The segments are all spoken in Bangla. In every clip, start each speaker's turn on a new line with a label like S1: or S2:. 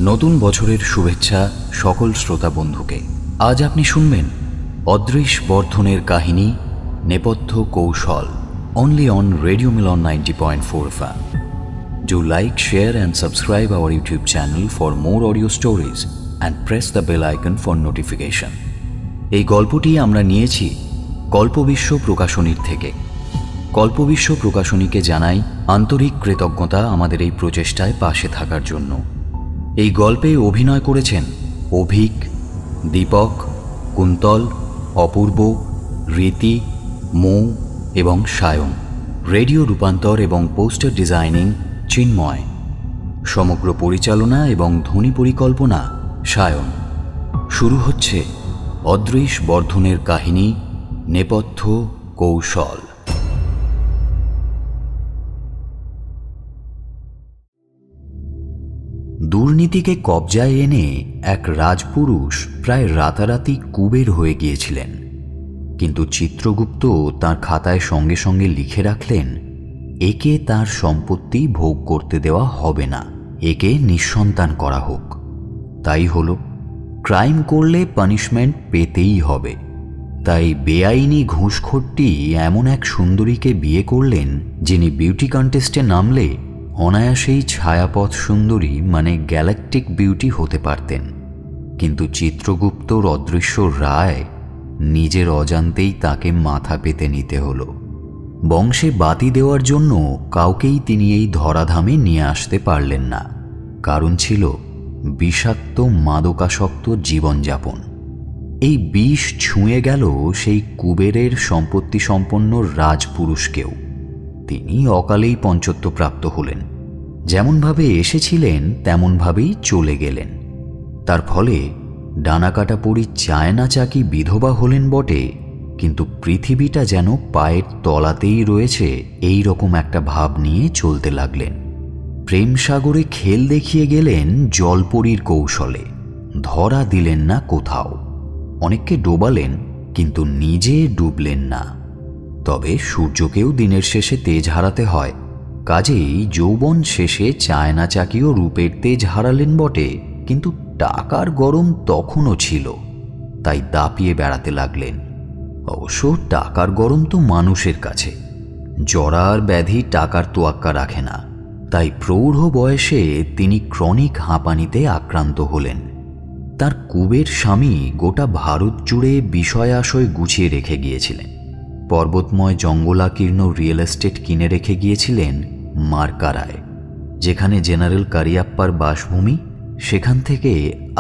S1: নতুন বছরের শুভেচ্ছা সকল শ্রোতা বন্ধুকে। আজ আপনি শুনবেন অদৃশ বর্ধনের কাহিনী নেপথ্য কৌশল, only on Radio Milan 90.4 FM. Do like, share and subscribe our YouTube channel for more audio stories and press the bell icon for notification. এই গল্পটি আমরা নিয়েছি কল্পবিশ্ব প্রকাশনীর থেকে। কল্পবিশ্ব প্রকাশনীকে জানাই আন্তরিক কৃতজ্ঞতা আমাদের এই প্রচেষ্টায় পাশে থাকার জন্য। এই গল্পে অভিনয় করেছেন অভিক, দীপক, কুন্তল, অপূর্ব, রীতি, মৌ এবং সায়ন। রেডিও রূপান্তর এবং পোস্টার ডিজাইনিং চিন্ময়। সমগ্র পরিচালনা এবং ধ্বনি পরিকল্পনা সায়ন। শুরু হচ্ছে অদৃশ বর্ধনের কাহিনী নেপথ্য কৌশল। দুর্নীতিকে কবজায় এনে এক রাজপুরুষ প্রায় রাতারাতি কুবের হয়ে গিয়েছিলেন, কিন্তু চিত্রগুপ্ত তার খাতায় সঙ্গে সঙ্গে লিখে রাখলেন, একে তার সম্পত্তি ভোগ করতে দেওয়া হবে না, একে নিঃসন্তান করা হোক। তাই হলো, ক্রাইম করলে পানিশমেন্ট পেতেই হবে। তাই বেআইনি ঘুষখোরটি এমন এক সুন্দরীকে বিয়ে করলেন যিনি বিউটি কন্টেস্টে নামলে অনায়াসেই ছায়াপথ সুন্দরী মানে গ্যালাকটিক বিউটি হতে পারতেন। কিন্তু চিত্রগুপ্তর অদৃশ্য রায় নিজের অজান্তেই তাকে মাথা পেতে নিতে হলো। বংশে বাতি দেওয়ার জন্য কাউকেই তিনি এই ধরাধামে নিয়ে আসতে পারলেন না। কারণ ছিল বিষাক্ত মাদকাসক্ত জীবনযাপন। এই বিষ ছুঁয়ে গেল সেই কুবেরের সম্পত্তি সম্পন্ন রাজপুরুষকেও। তিনি অকালেই পঞ্চত্বপ্রাপ্ত হলেন। যেমনভাবে এসেছিলেন তেমনভাবেই চলে গেলেন। তার ফলে ডানাকাটা পরি চায়না চাকি বিধবা হলেন বটে, কিন্তু পৃথিবীটা যেন পায়ের তলাতেই রয়েছে এই রকম একটা ভাব নিয়ে চলতে লাগলেন। প্রেম সাগরে খেল দেখিয়ে গেলেন জলপরীর কৌশলে, ধরা দিলেন না কোথাও। অনেককে ডোবালেন, কিন্তু নিজে ডুবলেন না। তবে সূর্যকেও দিনের শেষে তেজ হারাতে হয়, কাজেই যৌবন শেষে চায়না চাকিও রূপের তেজ হারালেন বটে, কিন্তু টাকার গরম তখনও ছিল, তাই দাপিয়ে বেড়াতে লাগলেন। অবশ্য টাকার গরম তো মানুষের কাছে, জরার ব্যাধি টাকার তোয়াক্কা রাখে না। তাই প্রৌঢ় বয়সে তিনি ক্রনিক হাঁপানিতে আক্রান্ত হলেন। তার কুবের স্বামী গোটা ভারত জুড়ে বিষয় আশয় গুছিয়ে রেখে গিয়েছিলেন। পর্বতময় জঙ্গলাকীর্ণ রিয়েল এস্টেট কিনে রেখে গিয়েছিলেন মার্কারায়, যেখানে জেনারেল কারিয়াপ্পার বাসভূমি। সেখান থেকে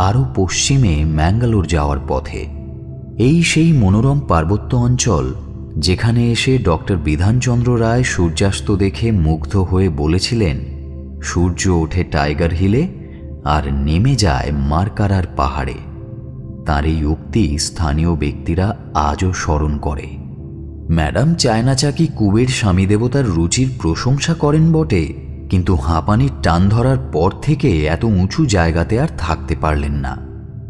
S1: আরও পশ্চিমে ম্যাঙ্গালোর যাওয়ার পথে। এই সেই মনোরম পার্বত্য অঞ্চল যেখানে এসে ডক্টর বিধানচন্দ্র রায় সূর্যাস্ত দেখে মুগ্ধ হয়ে বলেছিলেন, সূর্য ওঠে টাইগার হিলে আর নেমে যায় মার্কারার পাহাড়ে। তার এই উক্তি স্থানীয় ব্যক্তিরা আজও স্মরণ করে। ম্যাডাম চায়না চাকি কুবের স্বামী দেবতার রুচির প্রশংসা করেন বটে, কিন্তু হাঁপানির টান ধরার পর থেকে এত উঁচু জায়গাতে আর থাকতে পারলেন না।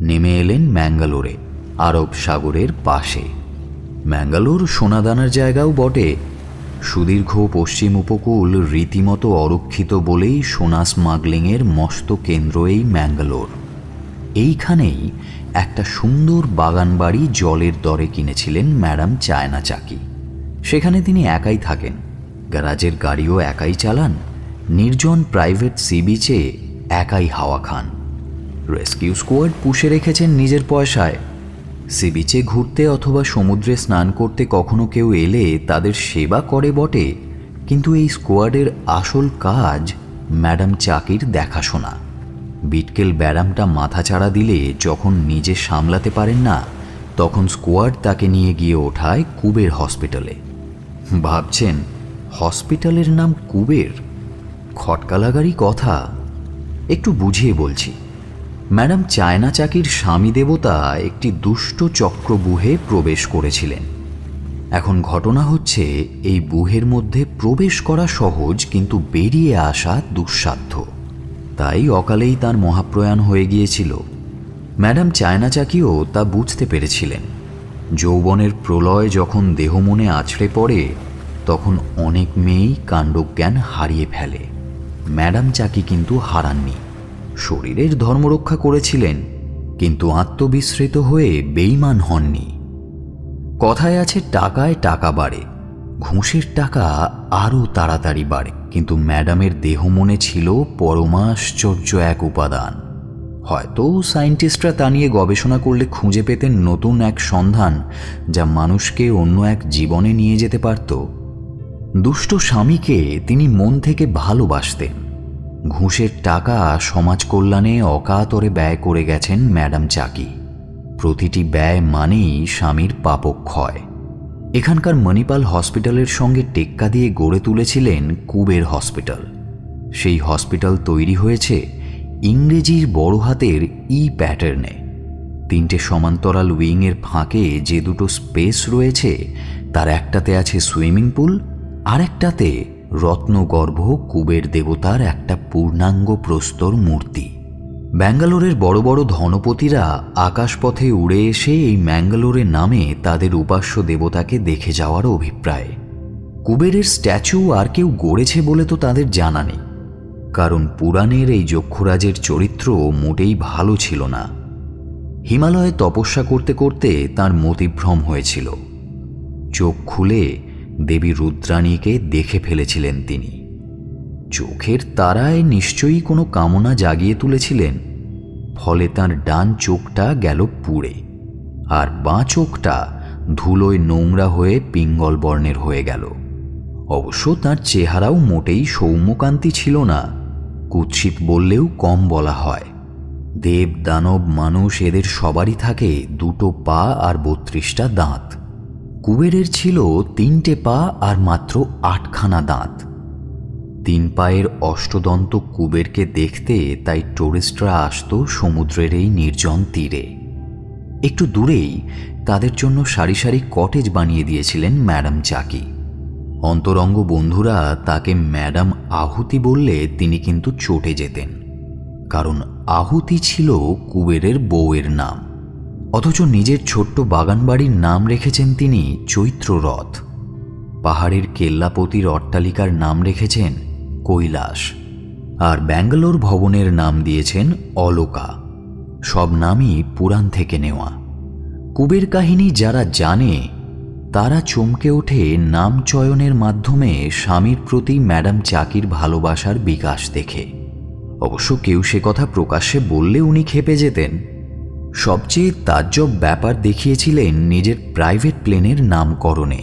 S1: নেমে এলেন ম্যাঙ্গালোরে, আরব সাগরের পাশে। ম্যাঙ্গালোর সোনাদানার জায়গাও বটে। সুদীর্ঘ পশ্চিম উপকূল রীতিমতো অরক্ষিত বলেই সোনা স্মাগলিংয়ের মস্ত কেন্দ্র এই ম্যাঙ্গালোর। এইখানেই একটা সুন্দর বাগান বাড়ি জলের দরে কিনেছিলেন ম্যাডাম চায়না চাকি। সেখানে তিনি একাই থাকেন, গ্যারাজের গাড়িও একাই চালান, নির্জন প্রাইভেট সি বিচে একাই হাওয়া খান। রেস্কিউ স্কোয়াড পুষে রেখেছেন নিজের পয়সায়। সি বিচে ঘুরতে অথবা সমুদ্রে স্নান করতে কখনো কেউ এলে তাদের সেবা করে বটে, কিন্তু এই স্কোয়াডের আসল কাজ ম্যাডাম চাকির দেখাশোনা। বিটকেল ব্যারামটা মাথাচাড়া দিলে যখন নিজে সামলাতে পারেন না, তখন স্কোয়াড তাকে নিয়ে গিয়ে ওঠায় কুবের হসপিটালে। ভাবছেন হসপিটালের নাম কুবের? খটকা লাগারই কথা। একটু বুঝিয়ে বলছি। ম্যাডাম চায়না চাকির স্বামী দেবতা একটি দুষ্ট চক্রবুহে প্রবেশ করেছিলেন। এখন ঘটনা হচ্ছে, এই বুহের মধ্যে প্রবেশ করা সহজ, কিন্তু বেরিয়ে আসা দুঃসাধ্য। তাই অকালেই তার মহাপ্রয়াণ হয়ে গিয়েছিল। ম্যাডাম চায়না চাকিও তা বুঝতে পেরেছিলেন। যৌবনের প্রলয় যখন দেহ মনে আছড়ে পড়ে, তখন অনেক মেয়েই কাণ্ডজ্ঞান হারিয়ে ফেলে। ম্যাডাম চাকি কিন্তু হারাননি। শরীরের ধর্মরক্ষা করেছিলেন, কিন্তু আত্মবিস্মৃত হয়ে বেঈমান হননি। কথায় আছে, টাকায় টাকা বাড়ে, ঘুষের টাকা আরও তাড়াতাড়ি বাড়ে। কিন্তু ম্যাডামের দেহ মনে ছিল পরমাশ্চর্য এক উপাদান। হয়তো সায়েন্টিস্টরা তা নিয়ে গবেষণা করলে খুঁজে পেতেন নতুন এক সন্ধান, যা মানুষকে অন্য এক জীবনে নিয়ে যেতে পারত। দুষ্ট স্বামীকে তিনি মন থেকে ভালোবাসতেন। ঘুষের টাকা সমাজ কল্যাণে অকাতরে ব্যয় করে গেছেন ম্যাডাম চাকি। প্রতিটি ব্যয় মানেই স্বামীর পাপক্ষয়। এখানকার মণিপাল হসপিটালের সঙ্গে টেক্কা দিয়ে গড়ে তুলেছিলেন কুবের হসপিটাল। সেই হসপিটাল তৈরি হয়েছে ইংরেজির বড় হাতের প্যাটার্নে। 3টে সমান্তরাল উইংয়ের ফাঁকে যে দুটো স্পেস রয়েছে, তার একটাতে আছে সুইমিং পুল, আর একটাতে রত্নগর্ভ কুবের দেবতার একটা পূর্ণাঙ্গ প্রস্তর মূর্তি। ব্যাঙ্গালোরের বড় বড় ধনপতিরা আকাশপথে উড়ে এসে এই ম্যাঙ্গালোরের নামে তাদের উপাস্য দেবতাকে দেখে যাওয়ার অভিপ্রায়। কুবেরের স্ট্যাচু আর কেউ গড়েছে বলে তো তাদের জানা নেই, কারণ পুরাণের এই যক্ষরাজের চরিত্র মোটেই ভালো ছিল না। হিমালয়ে তপস্যা করতে করতে তাঁর মতিভ্রম হয়েছিল। চোখ খুলে দেবী রুদ্রাণীকে দেখে ফেলেছিলেন তিনি। চোখের তারায় নিশ্চয়ই কোনো কামনা জাগিয়ে তুলেছিলেন, ফলে তাঁর ডান চোখটা গেল পুড়ে, আর বাঁ চোখটা ধুলোয় নোংরা হয়ে পিঙ্গল বর্ণের হয়ে গেল। অবশ্য তাঁর চেহারাও মোটেই সৌম্যকান্তি ছিল না, কুৎসিত বললেও কম বলা হয়। দেব দানব মানুষ এদের সবারই থাকে 2টো পা আর 32টা দাঁত। কুবেরের ছিল 3টে পা আর মাত্র 8খানা দাঁত। 3 পায়ের অষ্টদন্ত কুবেরকে দেখতে তাই টুরিস্টরা আসত সমুদ্রের এই নির্জন তীরে। একটু দূরেই তাদের জন্য সারি সারি কটেজ বানিয়ে দিয়েছিলেন ম্যাডাম চাকি। অন্তরঙ্গ বন্ধুরা তাকে ম্যাডাম আহুতি বললে তিনি কিন্তু চটে যেতেন, কারণ আহুতি ছিল কুবেরের বউয়ের নাম। অথচ নিজের ছোট্ট বাগানবাড়ির নাম রেখেছেন তিনি চৈত্ররথ। পাহাড়ের কেল্লাপতির অট্টালিকার নাম রেখেছেন কৈলাস, আর ব্যাঙ্গালোর ভবনের নাম দিয়েছেন অলোকা। সব নামই পুরাণ থেকে নেওয়া। কুবের কাহিনী যারা জানে তারা চমকে ওঠে নাম চয়নের মাধ্যমে স্বামীর প্রতি ম্যাডাম চাকির ভালোবাসার বিকাশ দেখে। অবশ্য কেউ সে কথা প্রকাশ্যে বললে উনি ক্ষেপে যেতেন। সবচেয়ে তাজ্জব ব্যাপার দেখিয়েছিলেন নিজের প্রাইভেট প্লেনের নামকরণে।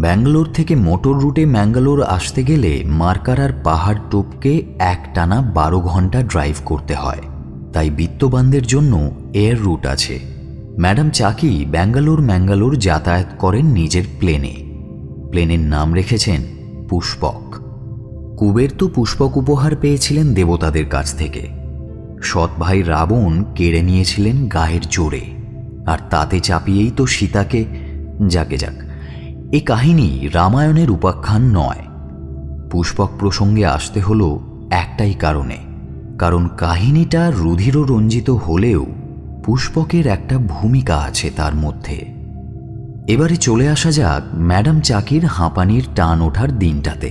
S1: ব্যাঙ্গালোর থেকে মোটর রুটে ম্যাঙ্গালোর আসতে গেলে মার্কারার পাহাড় টপকে একটানা 12 ঘন্টা ড্রাইভ করতে হয়, তাই বিত্তবানদের জন্য এয়ার রুট আছে। ম্যাডাম চাকি ব্যাঙ্গালোর যাতায়াত করেন নিজের প্লেনে। প্লেনের নাম রেখেছেন পুষ্পক। কুবের তো পুষ্পক উপহার পেয়েছিলেন দেবতাদের কাছ থেকে। সৎ ভাই রাবণ কেড়ে নিয়েছিলেন গায়ের জোরে, আর তাতে চাপিয়েই তো সীতাকে। যাকে যাক, এ কাহিনী রামায়ণের উপাখ্যান নয়। পুষ্পক প্রসঙ্গে আসতে হলো একটাই কারণে, কারণ কাহিনীটা রুধির রঞ্জিত হলেও পুষ্পকের একটা ভূমিকা আছে তার মধ্যে। এবারে চলে আসা যাক ম্যাডাম চাকির হাঁপানির টান ওঠার দিনটাতে।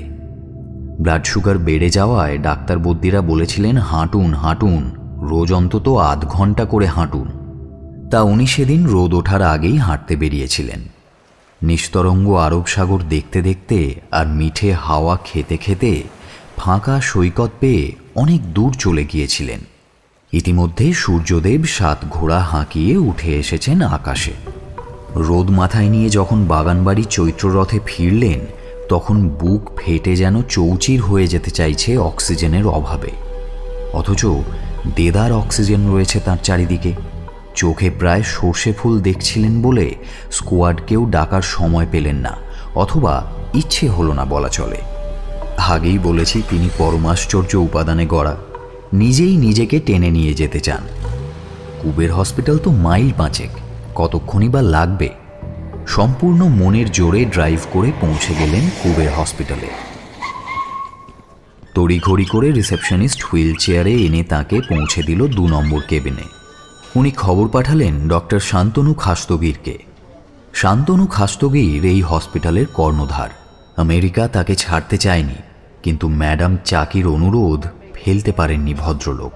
S1: ব্লাড সুগার বেড়ে যাওয়ায় ডাক্তার বদ্যিরা বলেছিলেন হাঁটুন হাঁটুন, রোজ অন্তত আধ ঘন্টা করে হাঁটুন। তা উনি সেদিন রোদ ওঠার আগেই হাঁটতে বেরিয়েছিলেন। নিস্তরঙ্গ আরব সাগর দেখতে দেখতে আর মিঠে হাওয়া খেতে খেতে ফাঁকা সৈকত পেয়ে অনেক দূর চলে গিয়েছিলেন। ইতিমধ্যে সূর্যদেব 7 ঘোড়া হাঁকিয়ে উঠে এসেছেন আকাশে। রোদ মাথায় নিয়ে যখন বাগানবাড়ি চৈত্ররথে ফিরলেন, তখন বুক ফেটে যেন চৌচির হয়ে যেতে চাইছে অক্সিজেনের অভাবে। অথচ দেদার অক্সিজেন রয়েছে তার চারিদিকে। চোখে প্রায় সর্ষে ফুল দেখছিলেন বলে স্কোয়াডকেও ডাকার সময় পেলেন না, অথবা ইচ্ছে হলো না বলা চলে। আগেই বলেছি তিনি পরমাশ্চর্য উপাদানে গড়া, নিজেই নিজেকে টেনে নিয়ে যেতে চান। কুবের হসপিটাল তো মাইল 5, কতক্ষণই বা লাগবে। সম্পূর্ণ মনের জোরে ড্রাইভ করে পৌঁছে গেলেন কুবের হসপিটালে। তড়িঘড়ি করে রিসেপশনিস্ট হুইল চেয়ারে এনে তাকে পৌঁছে দিল 2 নম্বর কেবিনে। উনি খবর পাঠালেন ডক্টর শান্তনু খাস্তগিরকে। শান্তনু খাস্তগির এই হসপিটালের কর্ণধার। আমেরিকা তাকে ছাড়তে চায়নি, কিন্তু ম্যাডাম চাকির অনুরোধ ফেলতে পারেননি ভদ্রলোক।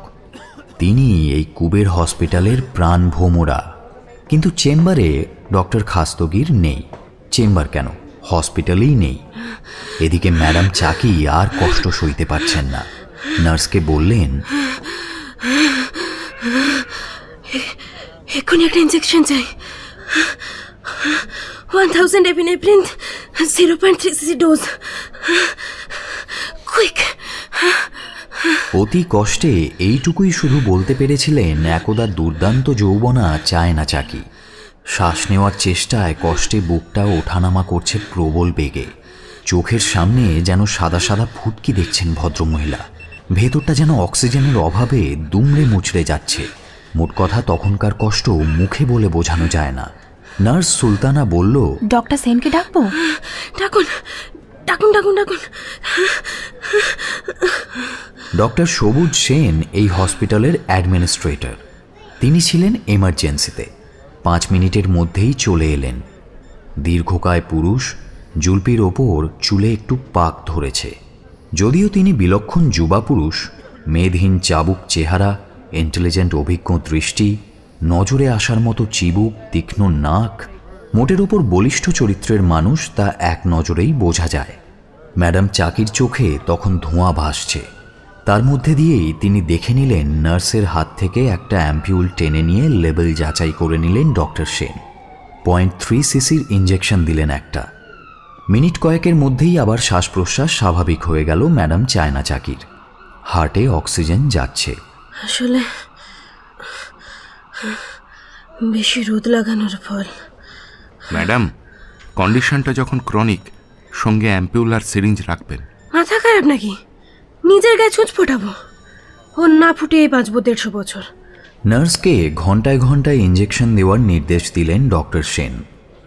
S1: তিনি এই কুবের হসপিটালের প্রাণ ভোমরা। কিন্তু চেম্বারে ডক্টর খাস্তগির নেই। চেম্বার কেন, হসপিটালেই নেই। এদিকে ম্যাডাম চাকি আর কষ্ট সইতে পারছেন না। নার্সকে বললেন,
S2: এক্ষুনি একটা ইনজেকশন চাই। 1000 এপিনেফ্রিন, 0.3 cc ডোজ, কুইক।
S1: অতি কষ্টে এইটুকুই শুধু বলতে পেরেছিলেন একদা দুর্দান্ত যৌবনা চায়না চাকি। শ্বাস নেওয়ার চেষ্টায় কষ্টে বুকটা ওঠানামা করছে প্রবল বেগে। চোখের সামনে যেন সাদা সাদা ফুটকি দেখছেন ভদ্রমহিলা। ভেতরটা যেন অক্সিজেনের অভাবে দুমড়ে মুচড়ে যাচ্ছে। মোট কথা তখনকার কষ্ট মুখে বলে বোঝানো যায় না। নার্স সুলতানা বলল,
S2: ডক্টর সেনকে ডাকবো? ডাকুন ডাকুন ডাকুন ডাকুন।
S1: ডক্টর সবুজ সেন এই হসপিটালের অ্যাডমিনিস্ট্রেটর। তিনি ছিলেন এমার্জেন্সিতে। 5 মিনিটের মধ্যেই চলে এলেন। দীর্ঘকায় পুরুষ, জুলপির ওপর চুলে একটু পাক ধরেছে। যদিও তিনি বিলক্ষণ যুবা পুরুষ, মেদহীন চাবুক চেহারা, ইন্টেলিজেন্ট অভিজ্ঞ দৃষ্টি, নজরে আসার মতো চিবুক, তীক্ষ্ণ নাক, মোটের ওপর বলিষ্ঠ চরিত্রের মানুষ তা এক নজরেই বোঝা যায়। ম্যাডাম চাকির চোখে তখন ধোঁয়া ভাসছে। তার মধ্যে দিয়েই তিনি দেখে নিলেন নার্সের হাত থেকে একটা অ্যাম্পিউল টেনে নিয়ে লেবেল যাচাই করে নিলেন ডক্টর সেন। 0.3 সিসির ইঞ্জেকশন দিলেন একটা। মিনিট কয়েকের মধ্যেই আবার শ্বাস প্রশ্বাস স্বাভাবিক হয়ে গেল ম্যাডাম চায়না চাকির। হার্টে অক্সিজেন যাচ্ছে।
S2: আসলে বেশি রোদ লাগানোর ফল।
S3: ম্যাডাম, কন্ডিশনটা যখন ক্রনিক, সঙ্গে অ্যাম্পিউল আর সিরিঞ্জ রাখবেন।
S2: মাথা খারাপ নাকি? নিজের গায়ে ছুঁচ ফোটাবো? ওর না ফুটিয়েই বাঁচবো 150 বছর।
S1: নার্সকে ঘন্টায় ঘন্টায় ইঞ্জেকশন দেওয়ার নির্দেশ দিলেন ডক্টর সেন।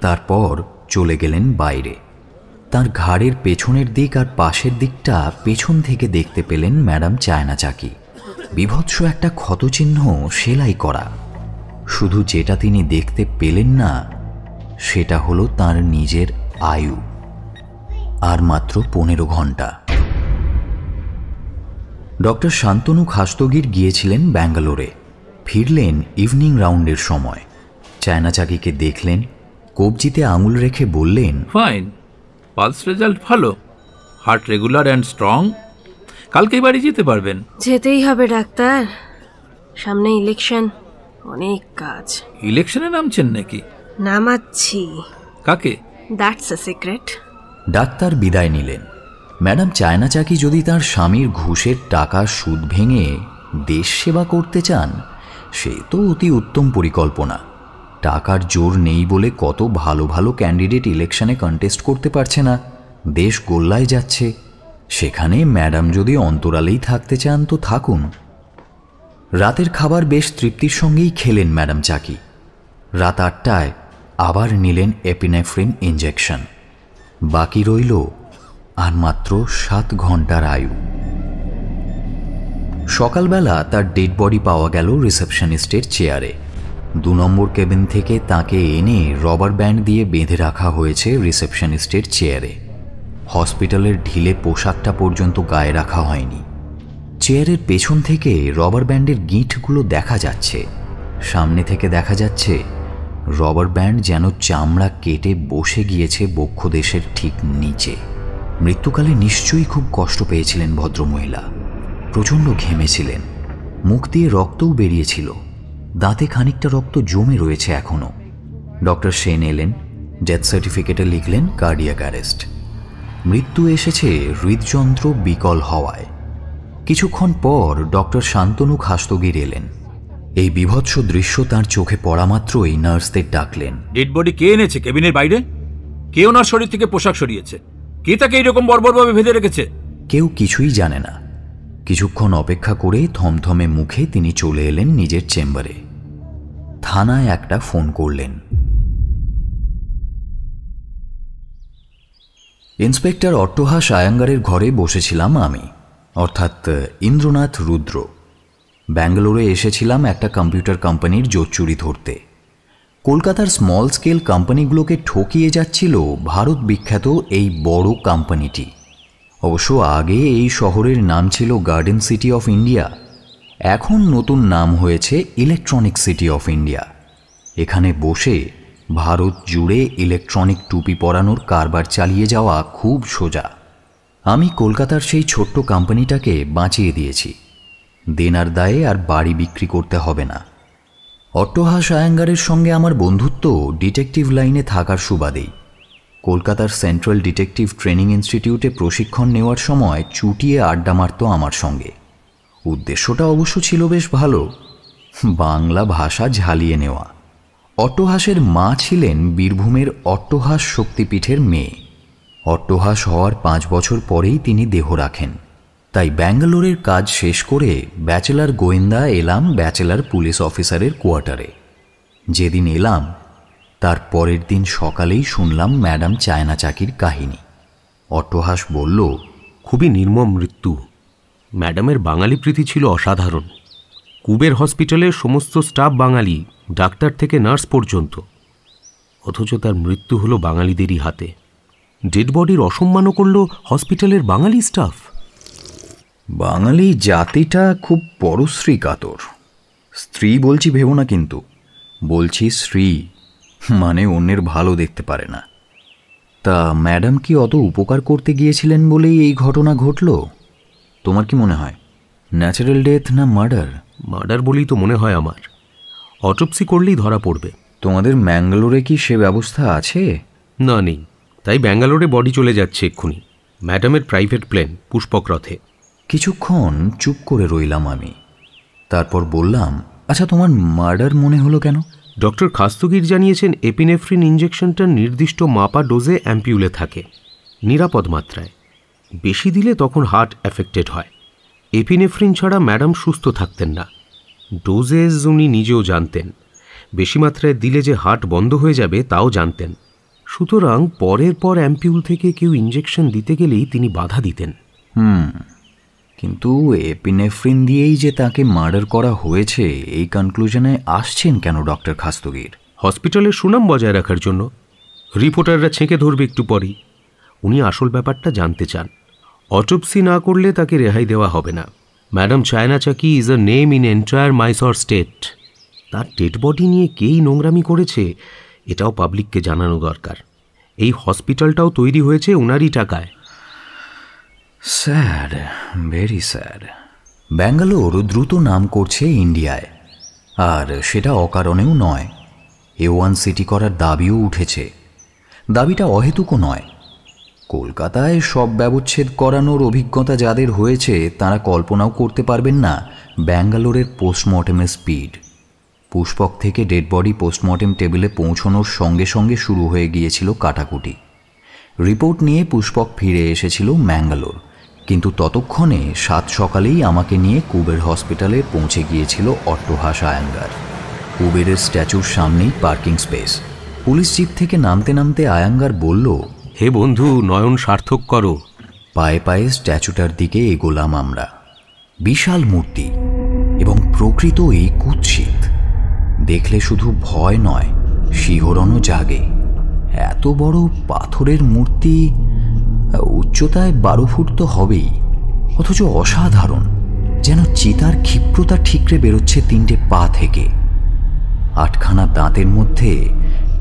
S1: তারপর চলে গেলেন বাইরে। তার ঘাড়ের পেছনের দিক আর পাশের দিকটা পেছন থেকে দেখতে পেলেন ম্যাডাম চায়না চাকি। বিভৎস একটা ক্ষতচিহ্ন সেলাই করা। শুধু যেটা তিনি দেখতে পেলেন না সেটা হলো তার নিজের আয়ু। আর মাত্র 15 ঘন্টা। ডক্টর শান্তনু খাস্তগির গিয়েছিলেন ব্যাঙ্গালোরে। ফিরলেন ইভিনিং রাউন্ডের সময়। চায়না চাকিকে দেখলেন, কবজিতে আঙুল রেখে বললেন,
S4: ফাইন, পালস রেজাল্ট ভালো, হার্ট রেগুলার অ্যান্ড স্ট্রং। কালকেই বাড়ি যেতে পারবেন।
S2: যেতেই হবে ডাক্তার, সামনে ইলেকশন, অনেক কাজ।
S4: ইলেকশনে নামছেন নাকি?
S2: নামাচ্ছি।
S4: কাকে?
S2: That's a secret.
S1: ডাক্তার বিদায় নিলেন। ম্যাডাম চায়না চাকি যদি তার স্বামীর ঘুষের টাকার সুদ ভেঙে দেশ সেবা করতে চান, সে তো অতি উত্তম পরিকল্পনা। টাকার জোর নেই বলে কত ভালো ভালো ক্যান্ডিডেট ইলেকশনে কন্টেস্ট করতে পারছে না, দেশ গোল্লায় যাচ্ছে। সেখানে ম্যাডাম যদি অন্তরালেই থাকতে চান তো থাকুন। রাতের খাবার বেশ তৃপ্তির সঙ্গেই খেলেন ম্যাডাম চাকি। রাত 8টায় আবার নিলেন এপিনেফ্রিন ইঞ্জেকশন। বাকি রইল আর মাত্র 7 ঘন্টার আয়ু। সকালবেলা তার ডেড বডি পাওয়া গেল রিসেপশনিস্টের চেয়ারে। 2 নম্বর কেবিন থেকে তাকে এনে রবার ব্যান্ড দিয়ে বেঁধে রাখা হয়েছে রিসেপশনিস্টের চেয়ারে। হসপিটালের ঢিলে পোশাকটা পর্যন্ত গায়ে রাখা হয়নি। চেয়ারের পেছন থেকে রবার ব্যান্ডের গিঁটগুলো দেখা যাচ্ছে। সামনে থেকে দেখা যাচ্ছে রবার ব্যান্ড যেন চামড়া কেটে বসে গিয়েছে বক্ষদেশের ঠিক নিচে। মৃত্যুকালে নিশ্চয়ই খুব কষ্ট পেয়েছিলেন ভদ্রমহিলা। প্রচণ্ড ঘেমেছিলেন। মুখ দিয়ে রক্তও বেরিয়েছিল। দাঁতে খানিকটা রক্ত জমে রয়েছে এখনো। ডক্টর সেন এলেন, ডেথ সার্টিফিকেটে লিখলেন কার্ডিয়াক অ্যারেস্ট। মৃত্যু এসেছে হৃদযন্ত্র বিকল হওয়ায়। কিছুক্ষণ পর ডক্টর শান্তনু খাস্তগির এলেন। এই বিভৎস দৃশ্য তার চোখে পড়া মাত্রই নার্সদের ডাকলেন।
S4: ডেড বডি কে এনেছে কেবিনের বাইরে? কে ওনার শরীর থেকে পোশাক সরিয়েছে? কে তাকে এইরকম বর্বরভাবে বেঁধে রেখেছে?
S1: কেউ কিছুই জানে না। কিছুক্ষণ অপেক্ষা করে থমথমে মুখে তিনি চলে এলেন নিজের চেম্বারে। থানায় একটা ফোন করলেন। ইন্সপেক্টর অট্টহাস আয়াঙ্গারের ঘরে বসেছিলাম আমি, অর্থাৎ ইন্দ্রনাথ রুদ্র। ব্যাঙ্গালোরে এসেছিলাম একটা কম্পিউটার কোম্পানির জোচ্চুরি ধরতে। কলকাতার স্মল স্কেল কোম্পানিগুলোকে ঠকিয়ে যাচ্ছিল ভারত বিখ্যাত এই বড় কোম্পানিটি। অবশ্য আগে এই শহরের নাম ছিল গার্ডেন সিটি অফ ইন্ডিয়া। এখন নতুন নাম হয়েছে ইলেকট্রনিক সিটি অফ ইন্ডিয়া। এখানে বসে ভারত জুড়ে ইলেকট্রনিক টুপি পরানোর কারবার চালিয়ে যাওয়া খুব সোজা। আমি কলকাতার সেই ছোট্ট কোম্পানিটাকে বাঁচিয়ে দিয়েছি। দেনার দায়ে আর বাড়ি বিক্রি করতে হবে না। অট্টহাস আয়াঙ্গারের সঙ্গে আমার বন্ধুত্ব ডিটেকটিভ লাইনে থাকার সুবাদেই। কলকাতার সেন্ট্রাল ডিটেকটিভ ট্রেনিং ইনস্টিটিউটে প্রশিক্ষণ নেওয়ার সময় চুটিয়ে আড্ডা মারত আমার সঙ্গে। উদ্দেশ্যটা অবশ্য ছিল বেশ ভালো, বাংলা ভাষা ঝালিয়ে নেওয়া। অট্টহাসের মা ছিলেন বীরভূমের অট্টহাস শক্তিপীঠের মেয়ে। অট্টহাস হওয়ার 5 বছর পরেই তিনি দেহ রাখেন। তাই ব্যাঙ্গালোরের কাজ শেষ করে ব্যাচেলার গোয়েন্দা এলাম ব্যাচেলার পুলিশ অফিসারের কোয়ার্টারে। যেদিন এলাম তার পরের দিন সকালেই শুনলাম ম্যাডাম চায়না চাকির কাহিনী। অট্টহাস বলল,
S5: খুবই নির্মম মৃত্যু। ম্যাডামের বাঙালি প্রীতি ছিল অসাধারণ। কুবের হসপিটালের সমস্ত স্টাফ বাঙালি, ডাক্তার থেকে নার্স পর্যন্ত। অথচ তার মৃত্যু হলো বাঙালিদেরই হাতে। ডেড বডির অসম্মানও করল হসপিটালের বাঙালি স্টাফ।
S1: বাঙালি জাতিটা খুব পরশ্রী কাতর। স্ত্রী বলছি ভেবো না, কিন্তু বলছি শ্রী, মানে অন্যের ভালো দেখতে পারে না। তা ম্যাডাম কি অত উপকার করতে গিয়েছিলেন বলেই এই ঘটনা ঘটল? তোমার কি মনে হয়, ন্যাচারাল ডেথ না মার্ডার?
S5: মার্ডার বলেই তো মনে হয় আমার। অটোপসি করলেই ধরা পড়বে।
S1: তোমাদের ম্যাঙ্গালোরে কি সে ব্যবস্থা আছে?
S5: না, নেই। তাই ব্যাঙ্গালোরে বডি চলে যাচ্ছে এক্ষুনি, ম্যাডামের প্রাইভেট প্লেন পুষ্পক রথে।
S1: কিছুক্ষণ চুপ করে রইলাম আমি। তারপর বললাম, আচ্ছা তোমার মার্ডার মনে হলো কেন?
S5: ডক্টর খাস্তগির জানিয়েছেন এপিনেফ্রিন ইঞ্জেকশনটা নির্দিষ্ট মাপা ডোজে অ্যাম্পিউলে থাকে, নিরাপদ মাত্রায়। বেশি দিলে তখন হার্ট অ্যাফেক্টেড হয়। এপিনেফ্রিন ছাড়া ম্যাডাম সুস্থ থাকতেন না। ডোজেজ উনি নিজেও জানতেন। বেশি মাত্রায় দিলে যে হার্ট বন্ধ হয়ে যাবে তাও জানতেন। সুতরাং পরের পর অ্যাম্পিউল থেকে কেউ ইঞ্জেকশন দিতে গেলেই তিনি বাধা দিতেন।
S1: কিন্তু এপিনেফ্রিন দিয়েই যে তাকে মার্ডার করা হয়েছে, এই কনক্লুশনে আসছেন কেন ডক্টর খাস্তগির?
S5: হসপিটালের সুনাম বজায় রাখার জন্য। রিপোর্টাররা ছেঁকে ধরবে একটু পরেই। উনি আসল ব্যাপারটা জানতে চান। অটোপসি না করলে তাকে রেহাই দেওয়া হবে না। Madam Chaina Chaki is a name in entire Mysore state. তার ডেড বডি নিয়ে কেই নোংরামি করেছে এটাও পাবলিককে জানানো দরকার। এই হসপিটালটাও তৈরি হয়েছে ওনারই টাকায়।
S1: Sad, very sad. ব্যাঙ্গালোর দ্রুত নাম করছে ইন্ডিয়ায়, আর সেটা অকারণেও নয়। A1 সিটি করার দাবিও উঠেছে। দাবিটা অহেতুকও নয়। কলকাতায় সব ব্যবচ্ছেদ করানোর অভিজ্ঞতা যাদের হয়েছে তারা কল্পনাও করতে পারবেন না ব্যাঙ্গালোরের পোস্টমর্টেমের স্পিড। পুষ্পক থেকে ডেড বডি পোস্টমর্টেম টেবিলে পৌঁছানোর সঙ্গে সঙ্গে শুরু হয়ে গিয়েছিল কাটাকুটি। রিপোর্ট নিয়ে পুষ্পক ফিরে এসেছিল ম্যাঙ্গালোর, কিন্তু ততক্ষণে 7 সকালেই আমাকে নিয়ে কুবের হসপিটালে পৌঁছে গিয়েছিল অট্টহাস আয়াঙ্গার। কুবেরের স্ট্যাচুর সামনেই পার্কিং স্পেস। পুলিশ জিপ থেকে নামতে নামতে আয়াঙ্গার বলল,
S5: হে বন্ধু, নয়ন সার্থক করো।
S1: পায়ে পায়ে স্ট্যাচুটার দিকে এগোলাম আমরা। বিশাল মূর্তি এবং প্রকৃতই কুৎসিত। দেখলে শুধু ভয় নয়, শিহরণও জাগে। এত বড় পাথরের মূর্তি, উচ্চতায় 12 ফুট তো হবেই, অথচ অসাধারণ, যেন চিতার ক্ষিপ্রতা ঠিকরে বেরোচ্ছে 3টে পা থেকে। 8খানা দাঁতের মধ্যে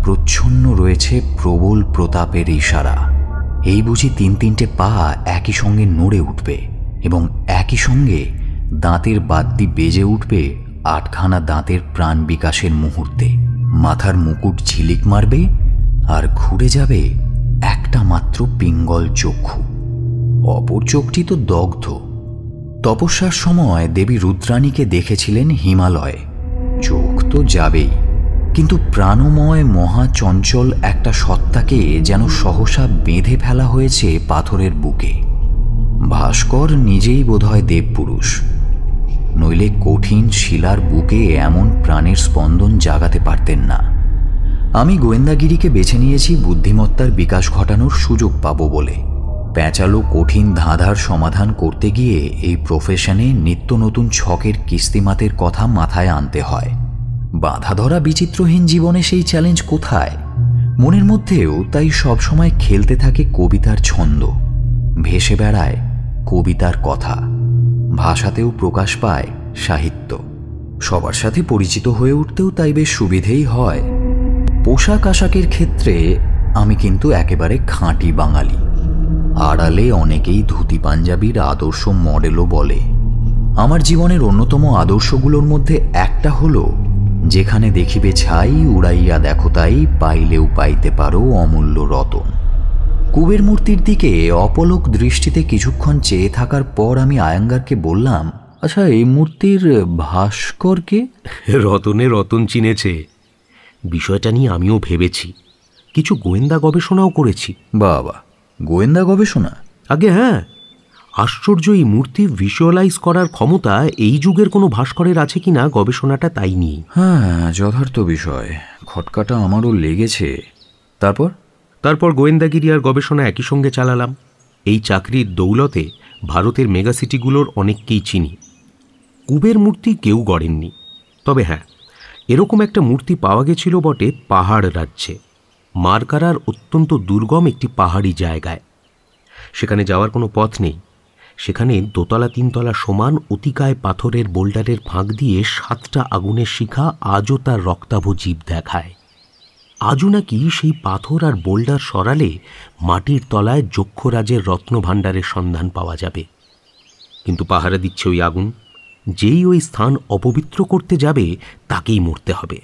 S1: প্রচ্ছন্ন রয়েছে প্রবল প্রতাপের ইশারা। এই বুঝি 3টে পা একই সঙ্গে নড়ে উঠবে এবং একই সঙ্গে দাঁতের বাদ্যি বেজে উঠবে 8খানা দাঁতের প্রাণ বিকাশের মুহূর্তে। মাথার মুকুট ঝিলিক মারবে আর ঘুরে যাবে একটা মাত্র পিঙ্গল চক্ষু। অপর চোখটি তো দগ্ধ। তপস্যার সময় দেবী রুদ্রাণীকে দেখেছিলেন হিমালয়ে। চোখ তো যাবেই, কিন্তু প্রাণময় মহাচঞ্চল একটা সত্তাকে যেন সহসা বেঁধে ফেলা হয়েছে পাথরের বুকে। ভাস্কর নিজেই বোধহয় দেবপুরুষ, নইলে কঠিন শিলার বুকে এমন প্রাণের স্পন্দন জাগাতে পারতেন না। আমি গোয়েন্দাগিরিকে বেছে নিয়েছি বুদ্ধিমত্তার বিকাশ ঘটানোর সুযোগ পাবো বলে। প্যাঁচালো কঠিন ধাঁধার সমাধান করতে গিয়ে এই প্রফেশনে নিত্য নতুন ছকের কিস্তিমাতের কথা মাথায় আনতে হয়। বাঁধা ধরা বিচিত্রহীন জীবনে সেই চ্যালেঞ্জ কোথায়? মনের মধ্যেও তাই সবসময় খেলতে থাকে কবিতার ছন্দ, ভেসে বেড়ায় কবিতার কথা, ভাষাতেও প্রকাশ পায় সাহিত্য। সবার সাথে পরিচিত হয়ে উঠতেও তাই বেশ সুবিধেই হয়। পোশাক আশাকের ক্ষেত্রে আমি কিন্তু একেবারে খাঁটি বাঙালি। আড়ালে অনেকেই ধুতি পাঞ্জাবির আদর্শ মডেলও বলে। আমার জীবনের অন্যতম আদর্শগুলোর মধ্যে একটা হলো, যেখানে দেখিবে ছাই উড়াইয়া দেখো তাই, পাইলেও পাইতে পারো অমূল্য রতন। কুবের মূর্তির দিকে অপলক দৃষ্টিতে কিছুক্ষণ চেয়ে থাকার পর আমি আয়াঙ্গারকে বললাম, আচ্ছা, এই মূর্তির ভাস্করকে?
S5: রতনে রতন চিনেছে। বিষয়টা নিয়ে আমিও ভেবেছি, কিছু গোয়েন্দা গবেষণাও করেছি।
S1: বাবা, গোয়েন্দা গবেষণা?
S5: আগে হ্যাঁ, আশ্চর্য, এই মূর্তি ভিজুয়ালাইজ করার ক্ষমতা এই যুগের কোনো ভাস্করের আছে কিনা গবেষণাটা তাই নিয়ে।
S1: হ্যাঁ, যথার্থ বিষয়। খটকাটা আমারও লেগেছে। তারপর
S5: গোয়েন্দাগিরি আর গবেষণা একই সঙ্গে চালালাম। এই চাকরির দৌলতে ভারতের মেগাসিটিগুলোর অনেককেই চিনি। কুবের মূর্তি কেউ গড়েননি, তবে হ্যাঁ, এরকম একটা মূর্তি পাওয়া গেছিল বটে পাহাড় রাজ্যে, মারকারার অত্যন্ত দুর্গম একটি পাহাড়ি জায়গায়। সেখানে যাওয়ার কোনো পথ নেই। সেখানে দোতলা তিনতলা সমান অতিকায় পাথরের বোল্ডারের ফাঁক দিয়ে 7টা আগুনের শিখা আজও তার রক্তাভ জীব দেখায়। আজও নাকি সেই পাথর আর বোল্ডার সরালে মাটির তলায় যক্ষরাজের রত্নভাণ্ডারের সন্ধান পাওয়া যাবে। কিন্তু পাহারা দিচ্ছে ওই আগুন। যেই ওই স্থান অপবিত্র করতে যাবে তাকেই মরতে হবে।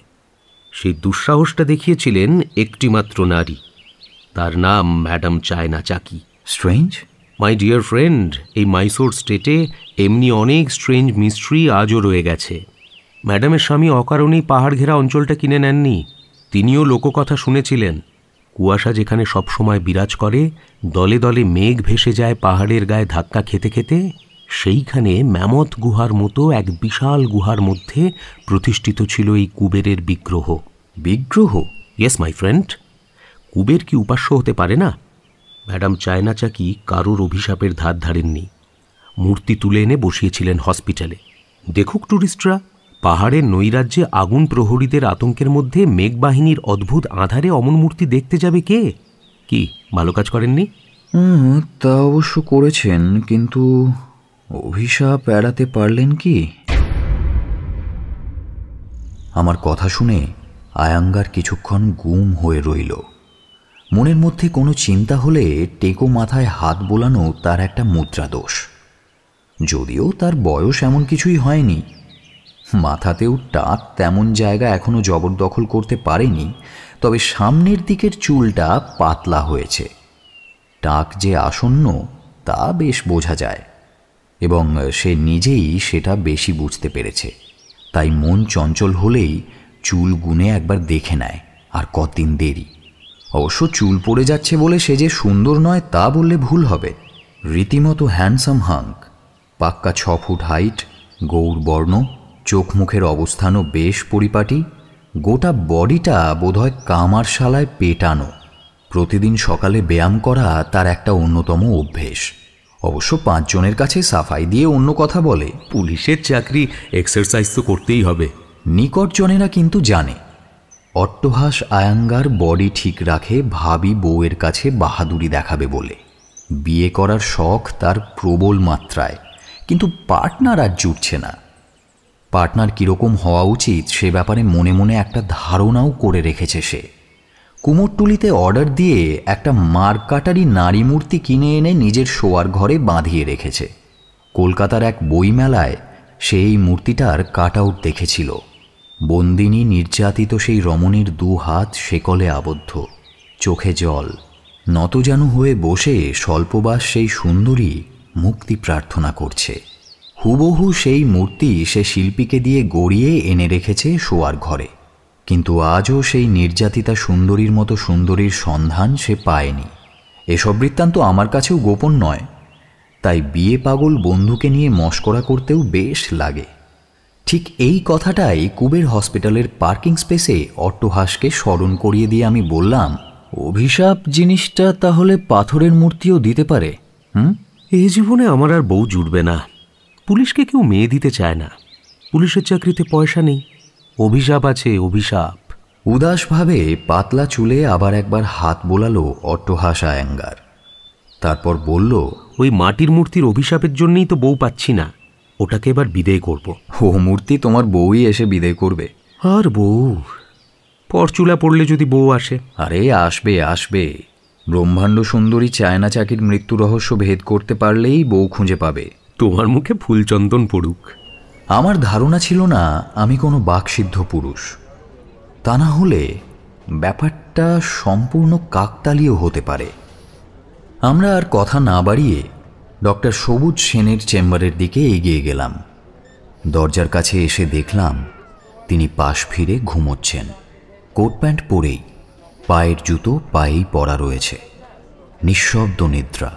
S5: সেই দুঃসাহসটা দেখিয়েছিলেন একটিমাত্র নারী, তার নাম ম্যাডাম চায়না চাকি।
S1: স্ট্রেঞ্জ?
S5: মাই ডিয়ার ফ্রেন্ড, এই মাইসোর স্টেটে এমনি অনেক স্ট্রেঞ্জ মিস্ট্রি আজও রয়ে গেছে। ম্যাডামের স্বামী অকারণেই পাহাড় ঘেরা অঞ্চলটা কিনে নেননি। তিনিও লোককথা শুনেছিলেন, কুয়াশা যেখানে সবসময় বিরাজ করে, দলে দলে মেঘ ভেসে যায় পাহাড়ের গায়ে ধাক্কা খেতে খেতে, সেইখানে ম্যামথ গুহার মতো এক বিশাল গুহার মধ্যে প্রতিষ্ঠিত ছিল এই কুবেরের বিগ্রহ।
S1: বিগ্রহ?
S5: Yes my friend. কুবের কি উপাস্য হতে পারে না? ম্যাডাম চায়না চাকি কারোর অভিশাপের ধার ধারেননি। মূর্তি তুলে এনে বসিয়েছিলেন হসপিটালে। দেখুক ট্যুরিস্টরা, পাহাড়ের নৈরাজ্যে আগুন প্রহরীদের আতঙ্কের মধ্যে মেঘবাহিনীর অদ্ভুত আধারে অমন মূর্তি দেখতে যাবে কে? কি ভালো কাজ করেননি?
S1: তা অবশ্য করেছেন, কিন্তু অভিশাপ এড়াতে পারলেন কি? আমার কথা শুনে আয়াঙ্গার কিছুক্ষণ গুম হয়ে রইল। মনের মধ্যে কোনো চিন্তা হলে টেকো মাথায় হাত বোলানো তার একটা মুদ্রা দোষ। যদিও তার বয়স এমন কিছুই হয়নি, মাথাতেও টাক তেমন জায়গা এখনো জবরদখল করতে পারেনি, তবে সামনের দিকের চুলটা পাতলা হয়েছে। টাক যে আসন্ন তা বেশ বোঝা যায়, এবং সে নিজেই সেটা বেশি বুঝতে পেরেছে। তাই মন চঞ্চল হলেই চুল গুনে একবার দেখে নেয়, আর কতদিন দেরি। অবশ্য চুল পড়ে যাচ্ছে বলে সে যে সুন্দর নয় তা বললে ভুল হবে। রীতিমতো হ্যান্ডসাম হাঙ্ক, পাক্কা 6 ফুট হাইট, গৌর বর্ণ, চোখ মুখের অবস্থানও বেশ পরিপাটি, গোটা বডিটা বোধহয় কামারশালায় পেটানো। প্রতিদিন সকালে ব্যায়াম করা তার একটা অন্যতম অভ্যেস। অবশ্য 5 জনের কাছে সাফাই দিয়ে অন্য কথা বলে।
S5: পুলিশের চাকরি, এক্সারসাইজ তো করতেই হবে।
S1: নিকটজনেরা কিন্তু জানে অট্টহাস আয়াঙ্গার বডি ঠিক রাখে ভাবি বউয়ের কাছে বাহাদুরি দেখাবে বলে। বিয়ে করার শখ তার প্রবল মাত্রায়, কিন্তু পার্টনার আর জুটছে না। পার্টনার কীরকম হওয়া উচিত সে ব্যাপারে মনে মনে একটা ধারণাও করে রেখেছে সে। কুমোরটুলিতে অর্ডার দিয়ে একটা মারকাটারি নারী মূর্তি কিনে এনে নিজের শোয়ার ঘরে বাঁধিয়ে রেখেছে। কলকাতার এক বইমেলায় সে এই মূর্তিটার কাট আউট দেখেছিল। বন্দিনী নির্যাতিত সেই রমণীর 2 হাত শেকলে আবদ্ধ, চোখে জল, নতজানু হয়ে বসে স্বল্পবাস সেই সুন্দরী মুক্তি প্রার্থনা করছে। হুবহু সেই মূর্তি সে শিল্পীকে দিয়ে গড়িয়ে এনে রেখেছে শোয়ার ঘরে। কিন্তু আজও সেই নির্যাতিতা সুন্দরীর মতো সুন্দরীর সন্ধান সে পায়নি। এসব বৃত্তান্ত আমার কাছেও গোপন নয়, তাই বিয়ে পাগল বন্ধুকে নিয়ে মশকরা করতেও বেশ লাগে। ঠিক এই কথাটাই কুবের হসপিটালের পার্কিং স্পেসে অট্টহাসকে স্মরণ করিয়ে দিয়ে আমি বললাম, অভিশাপ জিনিসটা তাহলে পাথরের মূর্তিও দিতে পারে?
S5: এই জীবনে আমার আর বউ জুটবে না। পুলিশকে কেউ মেয়ে দিতে চায় না। পুলিশের চাকরিতে পয়সা নেই, অভিশাপ আছে, অভিশাপ।
S1: উদাসভাবে পাতলা চুলে আবার একবার হাত বোলালো অট্টহাস আয়াঙ্গার। তারপর বলল,
S5: ওই মাটির মূর্তির অভিশাপের জন্যই তো বউ পাচ্ছি না। ওটাকে এবার বিদেয় করব।
S1: ও মূর্তি তোমার বউই এসে বিদায় করবে?
S5: আর বউ? পরচুলা পড়লে যদি বউ আসে।
S1: আরে আসবে আসবে, ব্রহ্মাণ্ড সুন্দরী চায়না চাকির মৃত্যু রহস্য ভেদ করতে পারলেই বউ খুঁজে পাবে।
S5: তোমার মুখে ফুলচন্দন পড়ুক।
S1: আমার ধারণা ছিল না আমি কোনো বাকসিদ্ধ পুরুষ। তা না হলে ব্যাপারটা সম্পূর্ণ কাকতালীয় হতে পারে। আমরা আর কথা না বাড়িয়ে ডক্টর সবুজ সেনের চেম্বারের দিকে এগিয়ে গেলাম। দরজার কাছে এসে দেখলাম তিনি পাশ ফিরে ঘুমোচ্ছেন, কোট প্যান্ট পরেই, পায়ের জুতো পায়েই পরা রয়েছে। নিঃশব্দ নিদ্রা,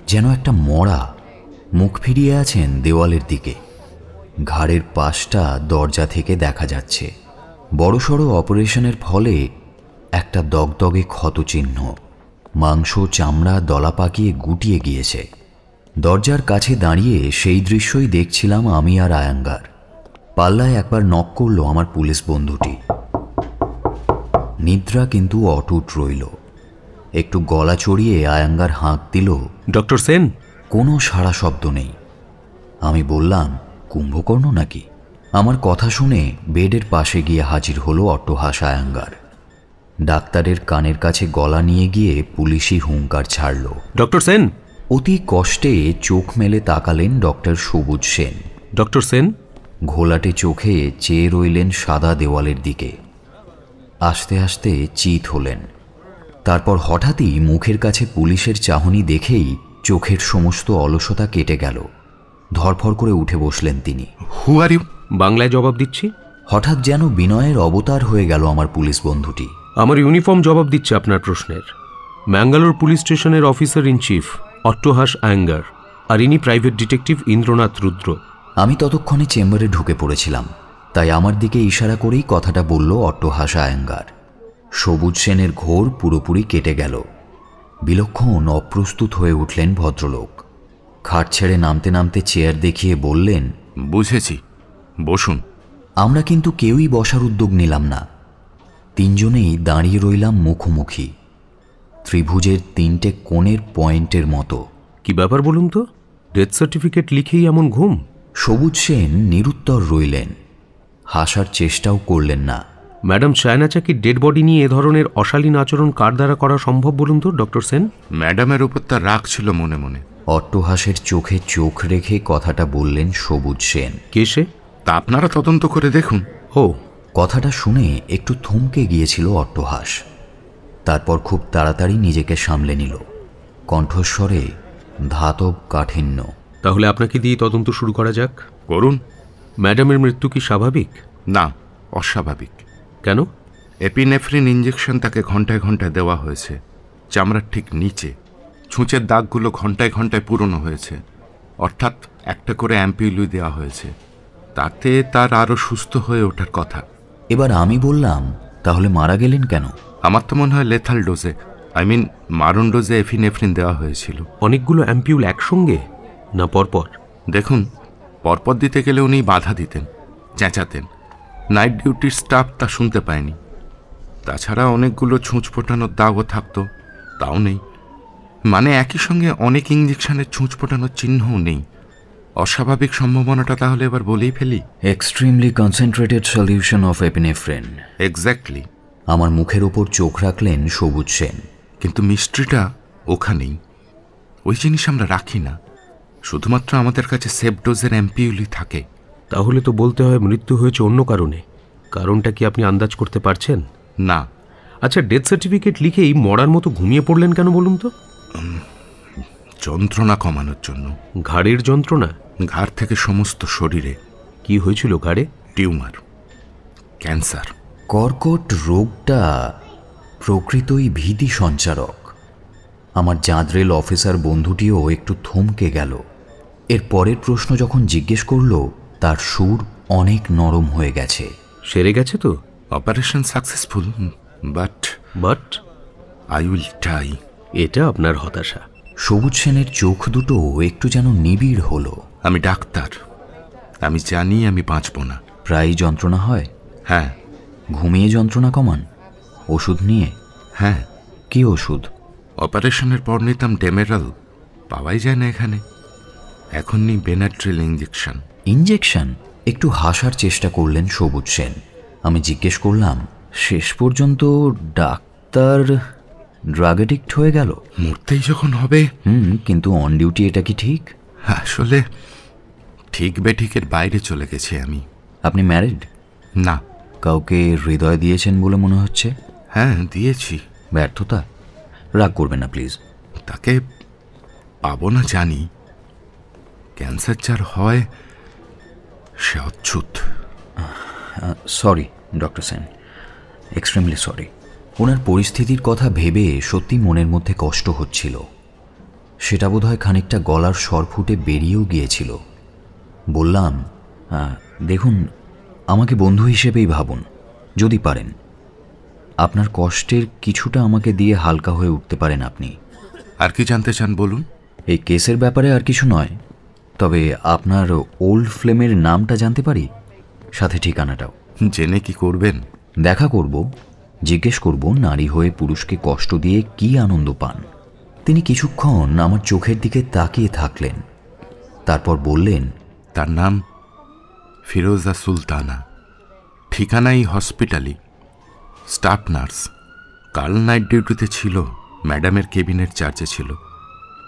S1: যেন একটা মরা, মুখ ফিরিয়ে আছেন দেওয়ালের দিকে। ঘাড়ের পাশটা দরজা থেকে দেখা যাচ্ছে। বড়সড় অপারেশনের ফলে একটা দগদগে ক্ষতচিহ্ন, মাংস চামড়া দলা পাকিয়ে গুটিয়ে গিয়েছে। দরজার কাছে দাঁড়িয়ে সেই দৃশ্যই দেখছিলাম আমি আর আয়াঙ্গার। পাল্লায় একবার নক করল আমার পুলিশ বন্ধুটি। নিদ্রা কিন্তু অটুট রইল। একটু গলা চড়িয়ে আয়াঙ্গার হাঁক দিল,
S5: ডক্টর সেন।
S1: কোনো সাড়া শব্দ নেই। আমি বললাম, কুম্ভকর্ণ নাকি? আমার কথা শুনে বেডের পাশে গিয়ে হাজির হলো অট্টহাস আয়াঙ্গার। ডাক্তারের কানের কাছে গলা নিয়ে গিয়ে পুলিশি হুঙ্কার ছাড়ল।
S5: ডক্টর সেন।
S1: অতি কষ্টে চোখ মেলে তাকালেন ডক্টর সবুজ সেন।
S5: ডক্টর সেন।
S1: ঘোলাটে চোখে চেয়ে রইলেন সাদা দেওয়ালের দিকে। আস্তে আস্তে চিত হলেন। তারপর হঠাৎই মুখের কাছে পুলিশের চাহনি দেখেই চোখের সমস্ত অলসতা কেটে গেল। ধরফর করে উঠে বসলেন তিনি।
S3: হু আর ইউ?
S5: বাংলায় জবাব দিচ্ছি।
S1: হঠাৎ যেন বিনয়ের অবতার হয়ে গেল আমার পুলিশ বন্ধুটি।
S5: আমার ইউনিফর্ম জবাব দিচ্ছে আপনার প্রশ্নের। ম্যাঙ্গালোর পুলিশ স্টেশনের officer in chief Attahas Iyengar, আর ইনি প্রাইভেট ডিটেকটিভ ইন্দ্রনাথ রুদ্র।
S1: আমি ততক্ষণে চেম্বারে ঢুকে পড়েছিলাম, তাই আমার দিকে ইশারা করেই কথাটা বলল অট্টহাস আয়াঙ্গার। সবুজ সেনের ঘোর পুরোপুরি কেটে গেল। বিলক্ষণ অপ্রস্তুত হয়ে উঠলেন ভদ্রলোক। খাট ছেড়ে নামতে নামতে চেয়ার দেখিয়ে বললেন,
S3: বুঝেছি, বসুন।
S1: আমরা কিন্তু কেউই বসার উদ্যোগ নিলাম না। তিনজনেই দাঁড়িয়ে রইলাম মুখোমুখি, ত্রিভুজের তিনটে কোণের পয়েন্টের মতো।
S5: কি ব্যাপার বলুন তো? ডেথ সার্টিফিকেট লিখেই এমন ঘুম?
S1: সবুজ সেন নিরুত্তর রইলেন, হাসার চেষ্টাও করলেন না।
S5: ম্যাডাম চায়না চাকির ডেড বডি নিয়ে এ ধরনের অশালীন আচরণ কার দ্বারা করা সম্ভব বলুন তো ডক্টর সেন?
S3: ম্যাডামের উপর তার রাগ ছিল মনে মনে।
S1: অট্টহাসের চোখে চোখ রেখে কথাটা বললেন সবুজ সেন।
S5: কে সে?
S3: তা আপনারা তদন্ত করে দেখুন।
S5: ও।
S1: কথাটা শুনে একটু থমকে গিয়েছিল অট্টহাস। তারপর খুব তাড়াতাড়ি নিজেকে সামলে নিল, কণ্ঠস্বরে ধাতব কাঠিন্য।
S5: তাহলে আপনাকে দিয়ে তদন্ত শুরু করা যাক।
S3: করুন।
S5: ম্যাডামের মৃত্যু কি স্বাভাবিক?
S3: না, অস্বাভাবিক।
S5: কেন?
S3: এপিনেফ্রিন ইঞ্জেকশন তাকে ঘন্টায় ঘন্টায় দেওয়া হয়েছে, চামড়ার ঠিক নিচে। ছুঁচের দাগগুলো ঘন্টায় ঘন্টায় পুরনো হয়েছে, অর্থাৎ একটা করে অ্যাম্পিউলি দেওয়া হয়েছে। তাতে তার আরও সুস্থ হয়ে ওঠার কথা।
S1: এবার আমি বললাম, তাহলে মারা গেলেন কেন?
S3: আমার তো মনে হয় লেথাল ডোজে, মারণ ডোজে এপিনেফ্রিন দেওয়া হয়েছিল।
S5: অনেকগুলো অ্যাম্পিউল একসঙ্গে না পরপর?
S3: দেখুন, পরপর দিতে গেলে উনি বাধা দিতেন, চেঁচাতেন। নাইট ডিউটির স্টাফ তা শুনতে পায়নি। তাছাড়া অনেকগুলো ছুঁচ ফোটানোর দাগও থাকতো, তাও নেই। মানে একই সঙ্গে অনেক ইঞ্জেকশনের ছুঁচ ফোটানোর চিহ্নও নেই। অস্বাভাবিক সম্ভাবনাটা তাহলে এবার বলেই ফেলি।
S1: Extremely concentrated solution of epinephrine.
S3: Exactly.
S1: আমার মুখের ওপর চোখ রাখলেন সবুজ সেন।
S3: কিন্তু মিস্ট্রিটা ওখানেই। ওই জিনিস আমরা রাখি না, শুধুমাত্র আমাদের কাছে সেফ ডোজের অ্যাম্পিউলি থাকে।
S5: তাহলে তো বলতে হয় মৃত্যু হয়েছে অন্য কারণে। কারণটা কি আপনি আন্দাজ করতে পারছেন?
S3: না।
S5: আচ্ছা, ডেথ সার্টিফিকেট লিখেই মরার মতো ঘুমিয়ে পড়লেন কেন বলুন তো?
S3: যন্ত্রণা কমানোর জন্য।
S5: ঘাড়ের যন্ত্রণা?
S3: ঘাড় থেকে সমস্ত শরীরে।
S5: কি হয়েছিল ঘাড়ে?
S3: Tumour, cancer.
S1: কর্কট রোগটা প্রকৃতই ভীতি সঞ্চারক। আমার জাঁদরেল অফিসার বন্ধুটিও একটু থমকে গেল। এর পরের প্রশ্ন যখন জিজ্ঞেস করল, তার সুর অনেক নরম হয়ে গেছে।
S5: সেরে গেছে তো?
S3: Operation successful, but I will die.
S5: এটা আপনার হতাশা।
S1: সবুজ সেনের চোখ দুটো একটু যেন নিবিড় হলো।
S3: আমি ডাক্তার, আমি জানি আমি বাঁচব না।
S1: প্রায় যন্ত্রণা হয়?
S3: হ্যাঁ।
S1: ঘুমিয়ে যন্ত্রণা কমান? ওষুধ নিয়ে?
S3: হ্যাঁ।
S1: কি ওষুধ?
S3: অপারেশনের পর নিতাম ডেমেরাল, পাওয়াই যায় না এখানে। এখন নিই বেনাড্রিল ইঞ্জেকশন।
S1: ইঞ্জেকশন? একটু হাসার চেষ্টা করলেন সবুজ সেন। আমি জিজ্ঞেস করলাম, শেষ পর্যন্ত ডাক্তার ড্রাগ এডিক্ট হয়ে গেল?
S3: মরতেই যখন হবে।
S1: কিন্তু অন ডিউটি এটা কি ঠিক?
S3: আসলে ঠিক বেঠিকের বাইরে চলে গেছি আমি।
S1: আপনি ম্যারিড?
S3: না।
S1: কাউকে হৃদয় দিয়েছেন বলে মনে হচ্ছে।
S3: হ্যাঁ, দিয়েছি।
S1: ব্যর্থতা? রাগ করবেন না প্লিজ।
S3: তাকে পাবো না জানি, ক্যান্সার যার হয় সে অচ্ছুত।
S1: Sorry doctor Sen, extremely sorry. ওনার পরিস্থিতির কথা ভেবে সত্যি মনের মধ্যে কষ্ট হচ্ছিল। সেটা বোধহয় খানিকটা গলার স্বর ফুটে বেরিয়েও গিয়েছিল। বললাম, দেখুন, আমাকে বন্ধু হিসেবেই ভাবুন যদি পারেন। আপনার কষ্টের কিছুটা আমাকে দিয়ে হালকা হয়ে উঠতে পারেন আপনি।
S3: আর কি জানতে চান বলুন।
S1: এই কেসের ব্যাপারে আর কিছু নয়, তবে আপনার ওল্ড ফ্লেমের নামটা জানতে পারি, সাথে ঠিকানাটাও।
S3: জেনে কি করবেন?
S1: দেখা করব, জিজ্ঞেস করব নারী হয়ে পুরুষকে কষ্ট দিয়ে কি আনন্দ পান। তিনি কিছুক্ষণ আমার চোখের দিকে তাকিয়ে থাকলেন, তারপর বললেন,
S3: তার নাম ফিরোজা সুলতানা, ঠিকানাই হসপিটালি, স্টাফ নার্স। কাল নাইট ডিউটিতে ছিল, ম্যাডামের কেবিনের চার্জে ছিল।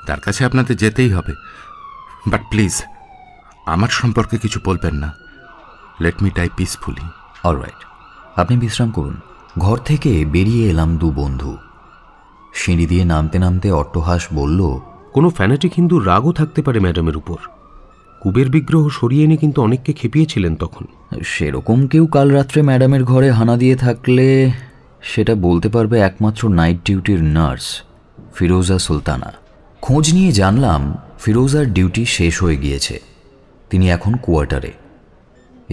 S3: তার কাছে আপনাদের যেতেই হবে, বাট প্লিজ আমার সম্পর্কে কিছু বলবেন না। Let me die peacefully.
S1: Alright, আপনি বিশ্রাম করুন। ঘর থেকে বেরিয়ে এলাম দু বন্ধু। সিঁড়ি দিয়ে নামতে নামতে অট্টহাস বলল,
S5: কোনো ফ্যানাটিক হিন্দু রাগও থাকতে পারে ম্যাডামের উপর। কুবের বিগ্রহ সরিয়ে এনে কিন্তু অনেককে খেপিয়েছিলেন তখন।
S1: সেরকম কেউ কাল রাত্রে ম্যাডামের ঘরে হানা দিয়ে থাকলে সেটা বলতে পারবে একমাত্র নাইট ডিউটির নার্স ফিরোজা সুলতানা। খোঁজ নিয়ে জানলাম ফিরোজার ডিউটি শেষ হয়ে গিয়েছে, তিনি এখন কোয়ার্টারে।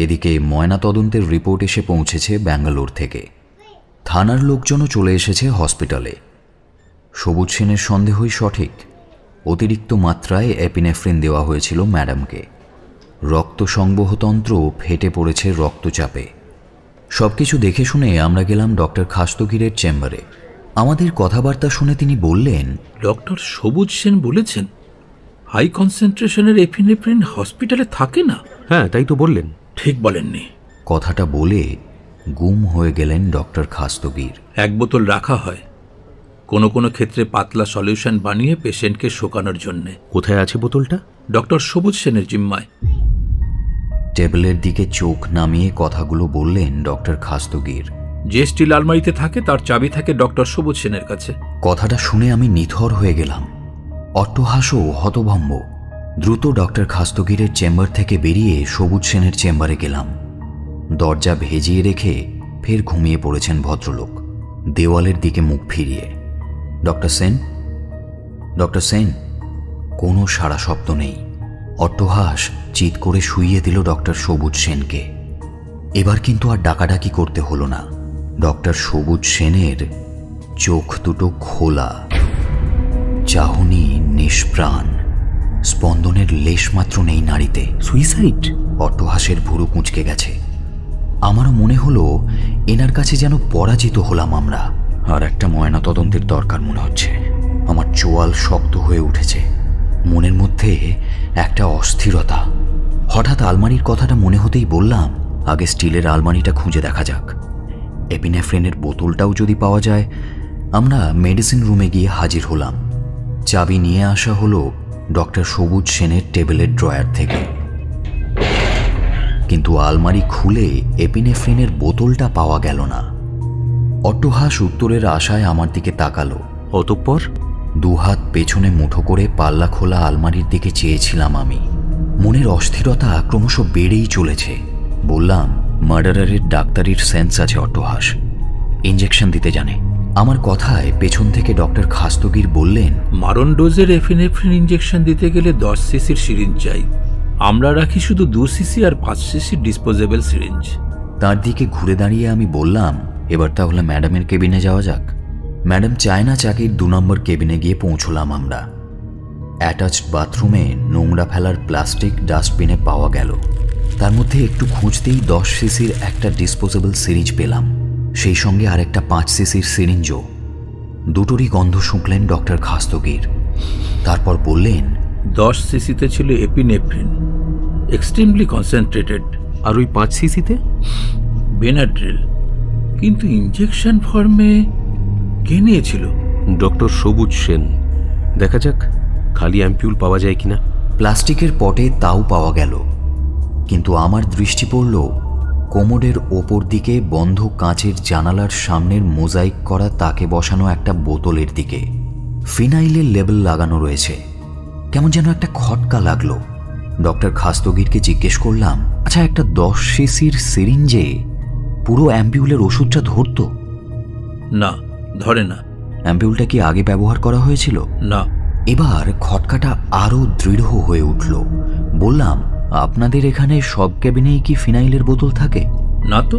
S1: এদিকে ময়না তদন্তের রিপোর্ট এসে পৌঁছেছে ব্যাঙ্গালোর থেকে। থানার লোকজনও চলে এসেছে হসপিটালে। সবুজ সেনের সন্দেহই সঠিক, অতিরিক্ত মাত্রায় এপিনেফ্রিন দেওয়া হয়েছিল ম্যাডামকে। রক্ত সংবহতন্ত্র ফেটে পড়েছে রক্তচাপে। সবকিছু দেখে শুনে আমরা গেলাম ডক্টর খাস্তগিরের চেম্বারে। আমাদের কথাবার্তা শুনে তিনি বললেন,
S4: ডক্টর সবুজ সেন বলেছেন হাই কনসেন্ট্রেশনের এপিনেফ্রিন হসপিটালে থাকে না?
S5: হ্যাঁ, তাই তো বললেন।
S4: ঠিক বলেননি।
S1: কথাটা বলে গুম হয়ে গেলেন ডক্টর খাস্তগির।
S4: এক বোতল রাখা হয় কোনো কোনো ক্ষেত্রে পাতলা সলিউশন বানিয়ে পেশেন্টকে শোকানোর জন্যে।
S5: কোথায় আছে বোতলটা?
S4: ডক্টর সবুজ সেনের জিম্মায়।
S1: টেবিলের দিকে চোখ নামিয়ে কথাগুলো বললেন ডক্টর খাস্তগির।
S4: যে স্টিল আলমারিতে থাকে তার চাবি থাকে ডক্টর সবুজ সেনের কাছে।
S1: কথাটা শুনে আমি নিথর হয়ে গেলাম। অট্টহাসও হতভম্ব। দ্রুত ডক্টর খাস্তগিরের চেম্বার থেকে বেরিয়ে সবুজ সেনের চেম্বারে গেলাম। দরজা ভেজিয়ে রেখে ফের ঘুমিয়ে পড়েছেন ভদ্রলোক, দেওয়ালের দিকে মুখ ফিরিয়ে। Doctor Sen, doctor Sen. কোনো সাড়া শব্দ নেই। অট্টহাস চিৎ করে শুইয়ে দিল ডক্টর সবুজ সেনকে। এবার কিন্তু আর ডাকাডাকি করতে হলো না। ডক্টর সবুজ সেনের চোখ দুটো খোলা, চাহনি নিষ্প্রাণ, স্পন্দনের লেশমাত্র নেই নাড়িতে।
S5: সুইসাইড?
S1: অট্টহাসের ভুরু কুঁচকে গেছে। আমারও মনে হলো এনার কাছে যেন পরাজিত হলাম আমরা। আর একটা ময়না তদন্তের দরকার মনে হচ্ছে। আমার চোয়াল শক্ত হয়ে উঠেছে, মনের মধ্যে একটা অস্থিরতা। হঠাৎ আলমারির কথাটা মনে হতেই বললাম, আগে স্টিলের আলমারিটা খুঁজে দেখা যাক। এপিনেফ্রিনের বোতলটাও যদি পাওয়া যায়। আমরা মেডিসিন রুমে গিয়ে হাজির হলাম। চাবি নিয়ে আসা হলো ডক্টর সবুজ সেনের টেবিলের ড্রয়ার থেকে। কিন্তু আলমারি খুলে এপিনেফ্রিনের বোতলটা পাওয়া গেল না। অট্টহাস উত্তরের আশায় আমার দিকে তাকালো।
S5: অতঃপর
S1: দুহাত পেছনে মুঠো করে পাল্লা খোলা আলমারির দিকে চেয়েছিলাম আমি। মনের অস্থিরতা ক্রমশ বেড়েই চলেছে। বললাম, মার্ডারারের ডাক্তারির সেন্স আছে অট্টহাস, ইঞ্জেকশন দিতে জানে। আমার কথায় পেছন থেকে ডক্টর খাস্তগির বললেন,
S4: মারণ ডোজের এপিনেফ্রিন ইঞ্জেকশন দিতে গেলে 10 সিসির সিরিঞ্জ চাই। আমরা রাখি শুধু 2 সিসি আর 5 সিসির ডিসপোজেবল সিরিঞ্জ।
S1: তার দিকে ঘুরে দাঁড়িয়ে আমি বললাম, এবার তাহলে ম্যাডামের কেবিনে যাওয়া যাক। ম্যাডাম চায়না চাকির 2 নম্বর কেবিনে গিয়ে পৌঁছলাম আমরা। অ্যাটাচড বাথরুমে নোংরা ফেলার প্লাস্টিক ডাস্টবিনে পাওয়া গেল। তার মধ্যে একটু খুঁজতেই 10 সিসির একটা ডিসপোজেবল সিরিঞ্জ পেলাম, সেই সঙ্গে আরেকটা 5 সিসির সিরিঞ্জও। দুটোরই গন্ধ শুঁকলেন ডক্টর খাস্তগির। তারপর বললেন,
S4: 10 সিসিতে ছিল এপিনেফ্রিন, এক্সট্রিমলি কনসেন্ট্রেটেড।
S5: আর ওই 5 সিসিতে?
S4: বেনাড্রিল। কিন্তু ইনজেকশন ফর্মে কে নিয়েছিল?
S5: ডক্টর সবুজ সেন। দেখা যাক খালি অ্যাম্পিউল পাওয়া যায় কিনা।
S1: প্লাস্টিকের পটে তাও পাওয়া গেল, কিন্তু আমার দৃষ্টি পড়ল কোমোডের ওপর দিকে বন্ধ কাঁচের জানালার সামনের মোজাইক করা তাকে বসানো একটা বোতলের দিকে। ফিনাইলের লেবেল লাগানো রয়েছে। কেমন যেন একটা খটকা লাগলো। ডক্টর খাস্তগিরকে জিজ্ঞেস করলাম, আচ্ছা, একটা 10 সিসির সিরিঞ্জে পুরো অ্যাম্পিউলের ওষুধটা ধরতো?
S4: না, ধরে না।
S1: অ্যাম্পিউলটা কি আগে ব্যবহার করা হয়েছিল?
S4: না।
S1: এবার খটকাটা আরো দৃঢ় হয়ে উঠল। বললাম, আপনাদের এখানে সব ক্যাবিনেই কি ফিনাইলের বোতল থাকে?
S4: না তো,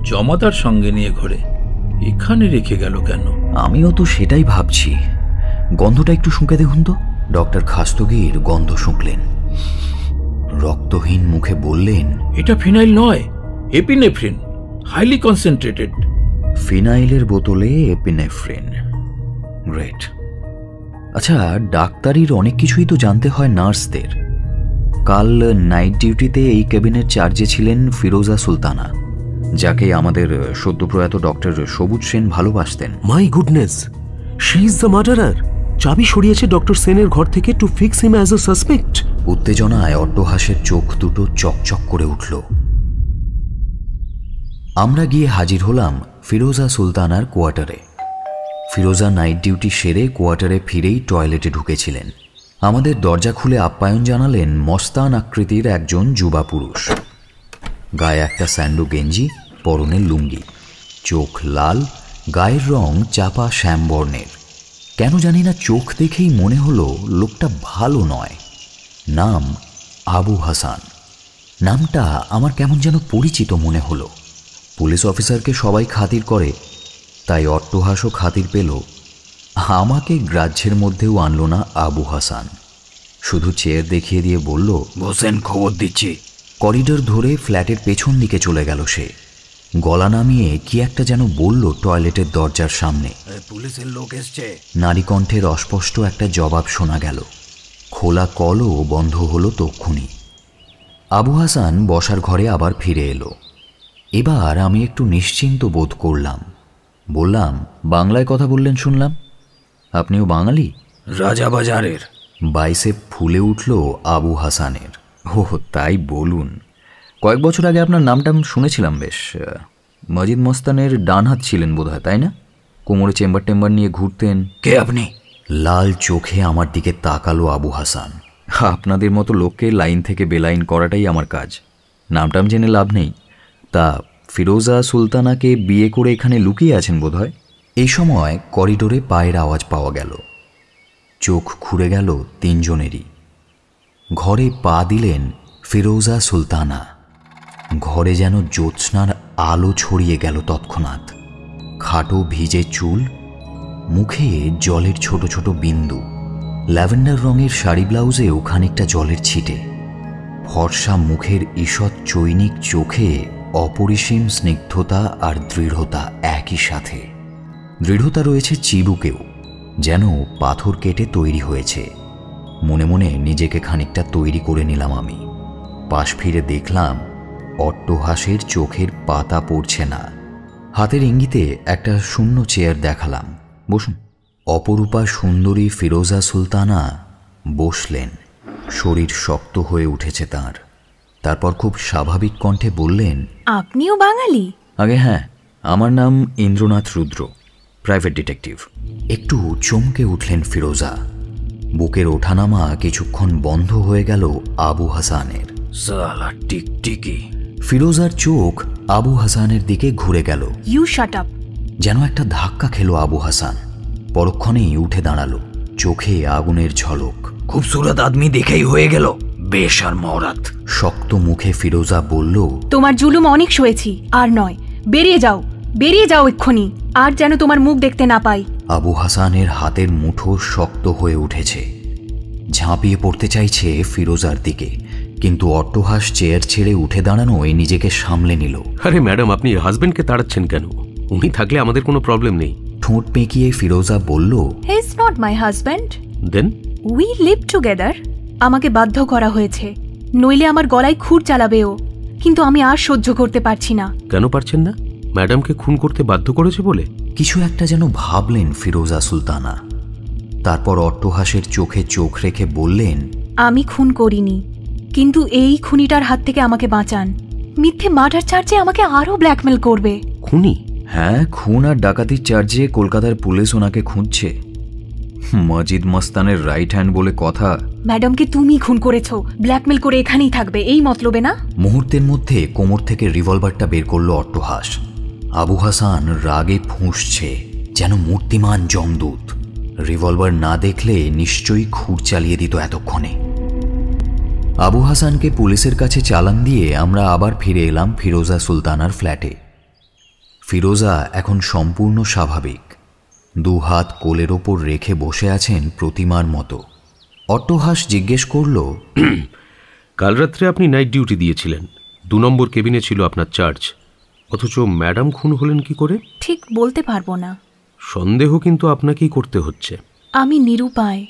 S4: জমাদার সঙ্গে নিয়ে ঘোরে, এখানে রেখে গেল কেন?
S1: আমিও তো সেটাই ভাবছি। গন্ধটা একটু শুঁকে দেখুন তো। ডক্টর খাস্তগির গন্ধ শুঁকলেন, রক্তহীন মুখে বললেন,
S4: এটা ফিনাইল নয়, এপিনেফ্রিন, হাইলি কনসেন্ট্রেটেড।
S1: ফিনাইলের বোতলে এপিনেফ্রিন। গ্রেট। আচ্ছা, ডাক্তারির অনেক কিছুই তো জানতে হয় নার্সদের। কাল নাইট ডিউটিতে এই ক্যাবিনের চার্জে ছিলেন ফিরোজা সুলতানা, যাকে আমাদের সদ্যপ্রয়াত ডক্টর সবুজ সেন ভালোবাসতেন।
S5: My goodness, she is the murderer. চাবি সরিয়েছে ডক্টর সেনের ঘর থেকে to fix him as a suspect.
S1: উত্তেজনায় অট্টহাসের চোখ দুটো চকচক করে উঠল। আমরা গিয়ে হাজির হলাম ফিরোজা সুলতানার কোয়ার্টারে। ফিরোজা নাইট ডিউটি সেরে কোয়ার্টারে ফিরেই টয়লেটে ঢুকেছিলেন। আমাদের দরজা খুলে আপ্যায়ন জানালেন মস্তান আকৃতির একজন যুবা পুরুষ। গায়ে একটা স্যান্ডো গেঞ্জি, পরনে লুঙ্গি, চোখ লাল, গায়ের রং চাপা শ্যামবর্ণের। কেন জানি না চোখ দেখেই মনে হলো লোকটা ভালো নয়। নাম আবু হাসান। নামটা আমার কেমন যেন পরিচিত মনে হলো। পুলিশ অফিসারকে সবাই খাতির করে, তাই অট্টহাসও খাতির পেল। আমাকে গ্রাহ্যের মধ্যেও আনল না আবু হাসান। শুধু চেয়ার দেখিয়ে দিয়ে বলল, বসেন, খবর দিচ্ছি। করিডোর ধরে ফ্ল্যাটের পেছন দিকে চলে গেল সে। গলা নামিয়ে কি একটা যেন বলল টয়লেটের দরজার সামনে। পুলিশের লোক এসছে। নারী কণ্ঠের অস্পষ্ট একটা জবাব শোনা গেল। খোলা কলও বন্ধ হলো তক্ষুনি। আবু হাসান বসার ঘরে আবার ফিরে এলো। এবার আমি একটু নিশ্চিন্ত বোধ করলাম। বললাম, বাংলায় কথা বললেন শুনলাম, আপনিও বাঙালি? রাজাবাজারের। বাইসে ফুলে উঠল আবু হাসানের। ও তাই বলুন। কয়েক বছর আগে আপনার নামটা শুনেছিলাম বেশ। মজিদ মস্তানের ডান হাত ছিলেন বোধহয়, তাই না? কোমরে চেম্বার টেম্বার নিয়ে ঘুরতেন। কে আপনি? লাল চোখে আমার দিকে তাকালো আবু হাসান। আপনাদের মতো লোককে লাইন থেকে বেলাইন করাটাই আমার কাজ। নামটাম জেনে লাভ নেই। তা ফিরোজা সুলতানাকে বিয়ে করে এখানে লুকিয়ে আছেন বোধহয়। এই সময় করিডোরে পায়ের আওয়াজ পাওয়া গেল। চোখ ঘুরে গেল তিনজনেরই। ঘরে পা দিলেন ফিরোজা সুলতানা। ঘরে যেন জ্যোৎস্নার আলো ছড়িয়ে গেল তৎক্ষণাৎ। খাটো ভিজে চুল, মুখে জলের ছোট ছোট বিন্দু, ল্যাভেন্ডার রঙের শাড়ি ব্লাউজেও খানিকটা জলের ছিটে। ফর্সা মুখের ঈষৎ চৈনিক চোখে অপরিসীম স্নিগ্ধতা আর দৃঢ়তা একই সাথে। দৃঢ়তা রয়েছে চিবুকেও, যেন পাথর কেটে তৈরি হয়েছে। মনে মনে নিজেকে খানিকটা তৈরি করে নিলাম আমি। পাশ ফিরে দেখলাম অট্টহাসের চোখের পাতা পড়ছে না। হাতের ইঙ্গিতে একটা শূন্য চেয়ার দেখালাম, বসুন। অপরূপা সুন্দরী ফিরোজা সুলতানা বসলেন। শরীর শক্ত হয়ে উঠেছে তাঁর। তারপর খুব স্বাভাবিক কণ্ঠে বললেন,
S6: আপনিও বাঙালি?
S1: আগে হ্যাঁ, আমার নাম ইন্দ্রনাথ রুদ্র, প্রাইভেট ডিটেকটিভ। একটু চমকে উঠলেন ফিরোজা। বুকের ওঠানামা কিছুক্ষণ বন্ধ হয়ে গেল আবু হাসানের। সালা টিকটিকি। ফিরোজার চোখ আবু হাসানের দিকে ঘুরে গেল।
S6: You shut up.
S1: যেন একটা ধাক্কা খেলো আবু হাসান। পরক্ষণেই উঠে দাঁড়ালো, চোখে আগুনের ঝলক। খুবসুরত আদমি দেখেই হয়ে গেল, বেশ আর মরাত। শক্ত মুখে ফিরোজা বলল,
S6: তোমার জুলুম অনেক সয়েছি, আর নয়। বেরিয়ে যাও, বেরিয়ে যাও এক্ষুনি, আর যেন তোমার মুখ দেখতে না পাই।
S1: আবু হাসানের হাতের মুঠো শক্ত হয়ে উঠেছে। ঝাঁপিয়ে পড়তে চাইছে ফিরোজার দিকে, কিন্তু অট্টহাস চেয়ার ছেড়ে উঠে দাঁড়ানোয় নিজেকে সামলে নিল।
S5: আরে ম্যাডাম, আপনি হাজবেন্ডকে তাড়াচ্ছেন কেন? উনি থাকলে আমাদের কোনো প্রবলেম নেই।
S1: ঠোঁট পেঁকিয়ে ফিরোজা বলল,
S6: he is not my husband.
S5: Then?
S6: We live together. আমাকে বাধ্য করা হয়েছে। নইলে আমার গলায় খুর চালাবে ও। কিন্তু আমি আর সহ্য করতে পারছি না।
S5: কেন পারছেন না? ম্যাডামকে খুন করতে বাধ্য করেছে বলে?
S1: কিছু একটা যেন ভাবলেন ফিরোজা সুলতানা। তারপর অট্টহাসের চোখে চোখ রেখে বললেন,
S6: আমি খুন করিনি, কিন্তু এই খুনিটার হাত থেকে আমাকে বাঁচান। মিথ্যে মার্ডার চার্জে আমাকে আরো ব্ল্যাকমেল করবে।
S5: খুনি?
S1: হ্যাঁ, খুন আর ডাকাতির চার্জে কলকাতার পুলিশ ওনাকে খুঁজছে। মজিদ মস্তানের রাইট হ্যান্ড বলে কথা।
S6: ম্যাডামকে তুমি খুন করেছো, ব্ল্যাকমেল করে এখানেই থাকবে এই মতলবে না?
S1: মুহূর্তের মধ্যে কোমর থেকে রিভলভারটা বের করলো অট্টহাস। আবু হাসান রাগে ফুঁসছে, যেন মূর্তিমান যমদূত। রিভলভার না দেখলে নিশ্চয়ই খুর চালিয়ে দিত এতক্ষণে। আবু হাসানকে পুলিশের কাছে চালান দিয়ে আমরা আবার ফিরে এলাম ফিরোজা সুলতানার ফ্ল্যাটে। ফিরোজা এখন সম্পূর্ণ স্বাভাবিক, দু হাত কোলের ওপর রেখে বসে আছেন প্রতিমার মতো। অট্টহাস জিজ্ঞেস করল,
S5: কাল রাত্রে আপনি নাইট ডিউটি দিয়েছিলেন, 2 নম্বর কেবিনে ছিল আপনার চার্জ, অথচ ম্যাডাম খুন হলেন কি করে?
S6: ঠিক বলতে পারবো না।
S5: সন্দেহ কিন্তু আপনাকেই করতে হচ্ছে।
S6: আমি নিরুপায়।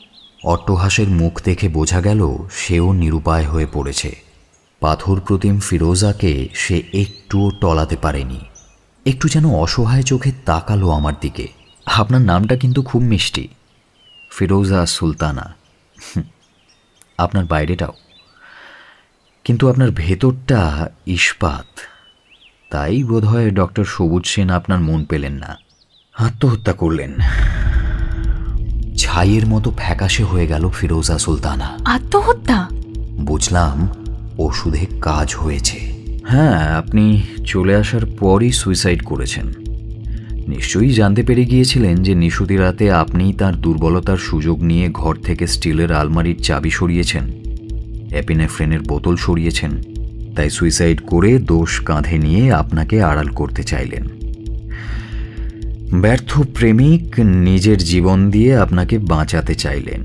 S1: অট্টহাসের মুখ দেখে বোঝা গেল সেও নিরুপায় হয়ে পড়েছে। পাথর প্রতিম ফিরোজাকে সে একটুও টলাতে পারেনি। একটু যেন অসহায় চোখে তাকালো আমার দিকে। আপনার নামটা কিন্তু খুব মিষ্টি, ফিরোজা সুলতানা। আপনার বাইরেটাও, কিন্তু আপনার ভেতরটা ইস্পাত। তাই বোধহয় ডক্টর সবুজ সেন আপনার মন পেলেন না, আত্মহত্যা করলেন। ছাইয়ের মতো ফ্যাকাশে হয়ে গেল ফিরোজা সুলতানা।
S6: আত্মহত্যা?
S1: বুঝলাম ওষুধে কাজ হয়েছে। হ্যাঁ, আপনি চলে আসার পরই সুইসাইড করেছেন। নিশ্চয়ই জানতে পেরে গিয়েছিলেন যে নিশুতি রাতে আপনিই তার দুর্বলতার সুযোগ নিয়ে ঘর থেকে স্টিলের আলমারির চাবি সরিয়েছেন, এপিনেফ্রিনের বোতল সরিয়েছেন। তাই সুইসাইড করে দোষ কাঁধে নিয়ে আপনাকে আড়াল করতে চাইলেন। ব্যর্থ প্রেমিক নিজের জীবন দিয়ে আপনাকে বাঁচাতে চাইলেন,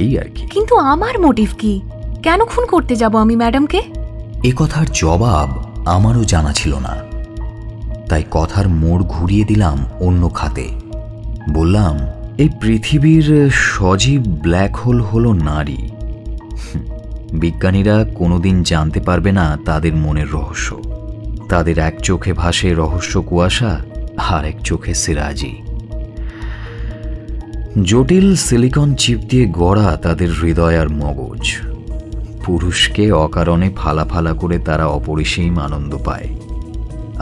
S1: এই আর কি।
S6: কিন্তু আমার মোটিভ কি? কেন খুন করতে যাব আমি ম্যাডামকে?
S1: এ কথার জবাব আমারও জানা ছিল না, তাই কথার মোড় ঘুরিয়ে দিলাম অন্য খাতে। বললাম, এই পৃথিবীর সজীব ব্ল্যাক হোল হলো নারী। বিজ্ঞানীরা কোনোদিন জানতে পারবে না তাদের মনের রহস্য। তাদের এক চোখে ভাসে রহস্য কুয়াশা, আর এক চোখে সিরাজি। জটিল সিলিকন চিপ দিয়ে গড়া তাদের হৃদয় আর মগজ। পুরুষকে অকারণে ফালা ফালা করে তারা অপরিসীম আনন্দ পায়,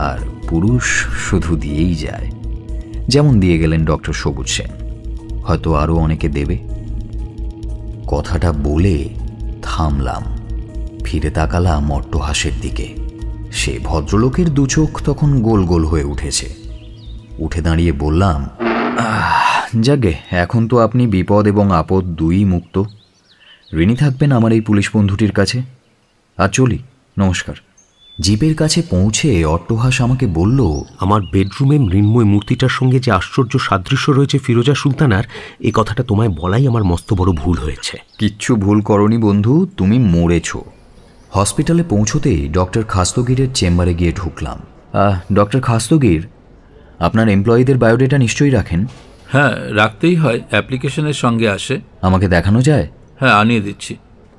S1: আর পুরুষ শুধু দিয়েই যায়, যেমন দিয়ে গেলেন ডক্টর সবুজ সেন, হয়তো আরও অনেকে দেবে। কথাটা বলে থামলাম, ফিরে তাকালাম অট্টহাসের দিকে। সে ভদ্রলোকের দুচোখ তখন গোল গোল হয়ে উঠেছে। উঠে দাঁড়িয়ে বললাম, যাগে, এখন তো আপনি বিপদ এবং আপদ দুই মুক্ত। ঋণী থাকবেন আমার এই পুলিশ বন্ধুটির কাছে। আর চলি, নমস্কার। জিপের কাছে পৌঁছে অট্টহাস আমাকে বলল,
S5: আমার বেডরুমে মৃন্ময় মূর্তিটার সঙ্গে যে আশ্চর্য সাদৃশ্য রয়েছে ফিরোজা সুলতানার, এই কথাটা তোমায় বলাই আমার মস্ত বড় ভুল হয়েছে।
S1: কিচ্ছু ভুল করনি বন্ধু, তুমি মরেছ। হসপিটালে পৌঁছতেই ডক্টর খাস্তগিরের চেম্বারে গিয়ে ঢুকলাম। ডক্টর খাস্তগির, আপনার এমপ্লয়িদের বায়োডেটা নিশ্চয়ই রাখেন?
S4: হ্যাঁ, রাখতেই হয়, অ্যাপ্লিকেশনের সঙ্গে আসে।
S1: আমাকে দেখানো যায়?
S4: হ্যাঁ, আনিয়ে দিচ্ছি।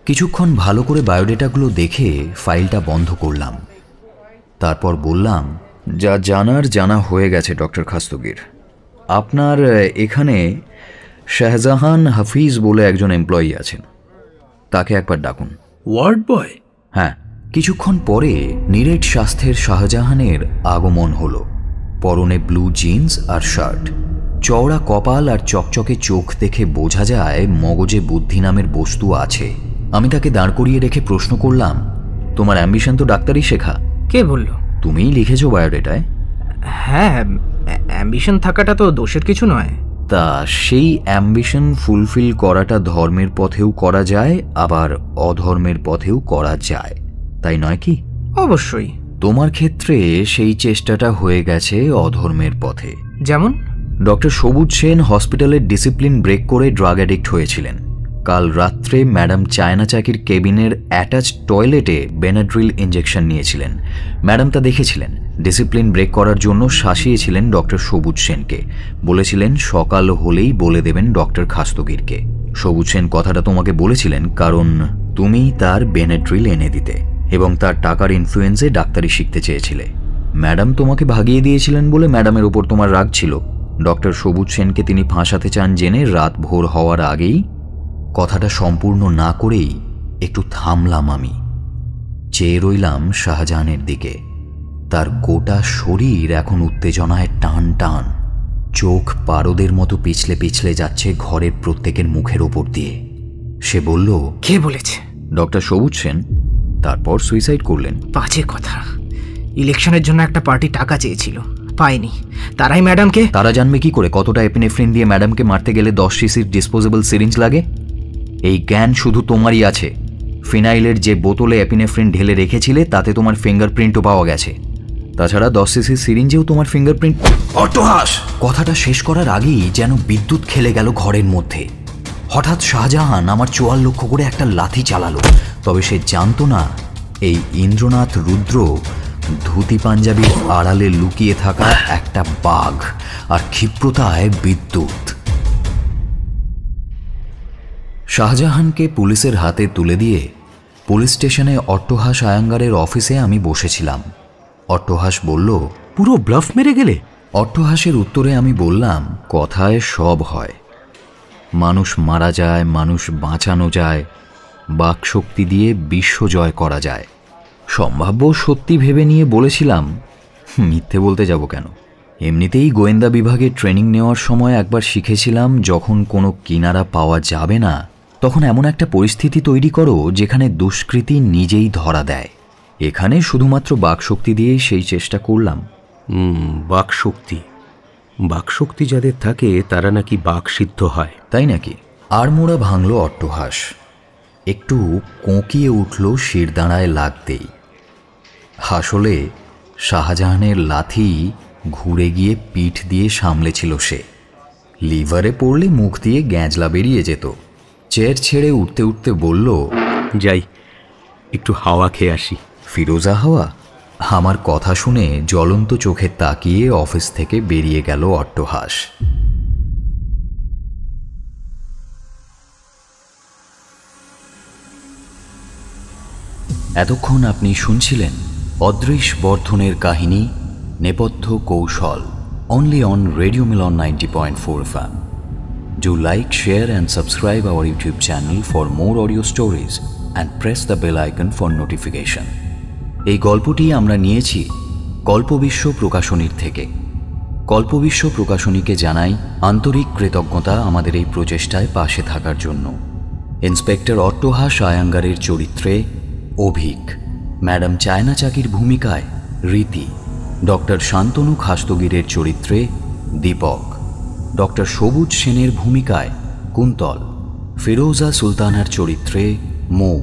S1: কিছুক্ষণ ভালো করে বায়োডেটাগুলো দেখে ফাইলটা বন্ধ করলাম। তারপর বললাম, যা জানার জানা হয়ে গেছে ডক্টর খাস্তগির। আপনার এখানে শাহজাহান হাফিজ বলে একজন এমপ্লয়ি আছেন, তাকে একবার ডাকুন।
S4: Ward boy?
S1: হ্যাঁ। কিছুক্ষণ পরে নিরেট স্বাস্থ্যের শাহজাহানের আগমন হলো। পরনে ব্লু জিন্স আর শার্ট, চওড়া কপাল আর চকচকে চোখ দেখে বোঝা যায় মগজে বুদ্ধি নামের বস্তু আছে। আমি তাকে দাঁড় করিয়ে রেখে প্রশ্ন করলাম, তোমার অ্যাম্বিশন তো ডাক্তারি শেখা।
S7: কে বলল?
S1: তুমিই লিখেছো বায়োডেটায়।
S7: হ্যাঁ, অ্যাম্বিশন থাকাটা তো দোষের কিছু নয়।
S1: তা সেই অ্যাম্বিশন ফুলফিল করাটা ধর্মের পথেও করা যায়, আবার অধর্মের পথেও করা যায়, তাই নয় কি?
S7: অবশ্যই।
S1: তোমার ক্ষেত্রে সেই চেষ্টাটা হয়ে গেছে অধর্মের পথে।
S7: যেমন?
S1: ডক্টর সবুজ সেন হসপিটালের ডিসিপ্লিন ব্রেক করে ড্রাগ অ্যাডিক্ট হয়েছিলেন। কাল রাত্রে ম্যাডাম চায়না চাকির কেবিনের অ্যাটাচ টয়লেটে বেনাড্রিল ইঞ্জেকশন নিয়েছিলেন। ম্যাডাম তা দেখেছিলেন। ডিসিপ্লিন ব্রেক করার জন্য শাসিয়েছিলেন ডক্টর সবুজ সেনকে। বলেছিলেন সকাল হলেই বলে দেবেন ডক্টর খাস্তগিরকে। সবুজ সেন কথাটা তোমাকে বলেছিলেন কারণ তুমি তার বেনেড্রিল এনে দিতে এবং তার টাকার ইনফ্লুয়েন্সে ডাক্তারি শিখতে চেয়েছিলে। ম্যাডাম তোমাকে ভাগিয়ে দিয়েছিলেন বলে ম্যাডামের ওপর তোমার রাগ ছিল। ডক্টর সবুজ সেনকে তিনি ফাঁসাতে চান জেনে রাত ভোর হওয়ার আগেই কথাটা সম্পূর্ণ না করেই একটু থামলাম। আমি চেয়ে রইলাম শাহজাহানের দিকে। তার গোটা শরীর এখন উত্তেজনায় টান টান, চোখ পারদের মতো পিছলে পিছলে যাচ্ছে ঘরের প্রত্যেকের মুখের ওপর দিয়ে। সে বলল,
S7: কে বলেছে?
S1: ডক্টর সবুজ সেন। তারপর সুইসাইড করলেন।
S7: বাজে কথা। ইলেকশনের জন্য একটা পার্টি টাকা চেয়েছিল, পায়নি। তারাই ম্যাডামকে।
S1: তারা জানবে কি করে কতটা এপিনেফ্রিন দিয়ে ম্যাডামকে মারতে গেলে 10 সিসির ডিসপোজেবল সিরিঞ্জ লাগে? এই জ্ঞান শুধু তোমারই আছে। ফিনাইলের যে বোতলে এপিনেফ্রিন ঢেলে রেখেছিলে তাতে তোমার ফিঙ্গারপ্রিন্টও পাওয়া গেছে। তাছাড়া 10 সিসির সিরিঞ্জেও তোমার ফিঙ্গারপ্রিন্ট। অট্টহাস! কথাটা শেষ করার আগেই যেন বিদ্যুৎ খেলে গেল ঘরের মধ্যে। হঠাৎ শাহজাহান আমার চোয়াল লক্ষ্য করে একটা লাথি চালালো। তবে সে জানত না এই ইন্দ্রনাথ রুদ্র ধুতি পাঞ্জাবির আড়ালে লুকিয়ে থাকা একটা বাঘ, আর ক্ষিপ্রতায় বিদ্যুৎ। শাহজাহানকে পুলিশের হাতে তুলে দিয়ে পুলিশ স্টেশনে অট্টহাস আয়াঙ্গারের অফিসে আমি বসেছিলাম। অট্টহাস বলল,
S5: পুরো ব্লাফ মেরে গেলে?
S1: অট্টহাসের উত্তরে আমি বললাম, কথায় সব হয়। মানুষ মারা যায়, মানুষ বাঁচানো যায়, বাকশক্তি দিয়ে বিশ্ব জয় করা যায়। সম্ভাব্য সত্যি ভেবে নিয়ে বলেছিলাম, মিথ্যে বলতে যাব কেন। এমনিতেই গোয়েন্দা বিভাগে ট্রেনিং নেওয়ার সময় একবার শিখেছিলাম, যখন কোনো কিনারা পাওয়া যাবে না তখন এমন একটা পরিস্থিতি তৈরি করো যেখানে দুষ্কৃতী নিজেই ধরা দেয়। এখানে শুধুমাত্র বাকশক্তি দিয়েই সেই চেষ্টা করলাম।
S5: বাকশক্তি? বাকশক্তি যাদের থাকে তারা নাকি বাকসিদ্ধ হয়,
S1: তাই নাকি? আড়মোড়া ভাঙল অট্টহাস। একটু কোঁকিয়ে উঠল শিরদাঁড়ায় লাগতেই। আসলে শাহজাহানের লাথি ঘুরে গিয়ে পিঠ দিয়ে সামলেছিল সে। লিভারে পড়লে মুখ দিয়ে গ্যাঁজলা বেরিয়ে যেত। চেয়ার ছেড়ে উঠতে উঠতে বলল,
S5: যাই একটু হাওয়া খেয়ে আসি।
S1: ফিরোজা হাওয়া? আমার কথা শুনে জ্বলন্ত চোখে তাকিয়ে অফিস থেকে বেরিয়ে গেল অট্টহাস। এতক্ষণ আপনি শুনছিলেন অদৃশ বর্ধনের কাহিনী নেপথ্য কৌশল, only on Radio Milan 90.4 FM. Do like, share and subscribe our YouTube channel for more audio stories and press the bell icon for notification. এই গল্পটি আমরা নিয়েছি কল্পবিশ্ব প্রকাশনীর থেকে। কল্পবিশ্ব প্রকাশনীকে জানাই আন্তরিক কৃতজ্ঞতা আমাদের এই প্রচেষ্টায় পাশে থাকার জন্য। ইন্সপেক্টর অট্টহাস আয়াঙ্গারের চরিত্রে অভিক, ম্যাডাম চায়না চাকির ভূমিকায় রীতি, ডক্টর শান্তনু খাস্তগিরের চরিত্রে দীপক, ডক্টর সবুজ সেনের ভূমিকায় কুন্তল, ফিরোজা সুলতানার চরিত্রে মৌ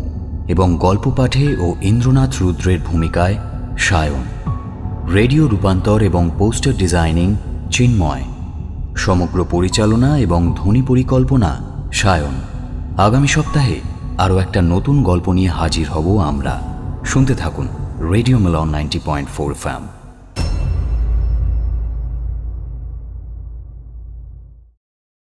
S1: এবং গল্প পাঠে ও ইন্দ্রনাথ রুদ্রের ভূমিকায় সায়ন। রেডিও রূপান্তর এবং পোস্টার ডিজাইনিং চিন্ময়। সমগ্র পরিচালনা এবং ধ্বনি পরিকল্পনা সায়ন। আগামী সপ্তাহে আরও একটা নতুন গল্প নিয়ে হাজির হব আমরা। শুনতে থাকুন রেডিও মিলন 90.4 FM।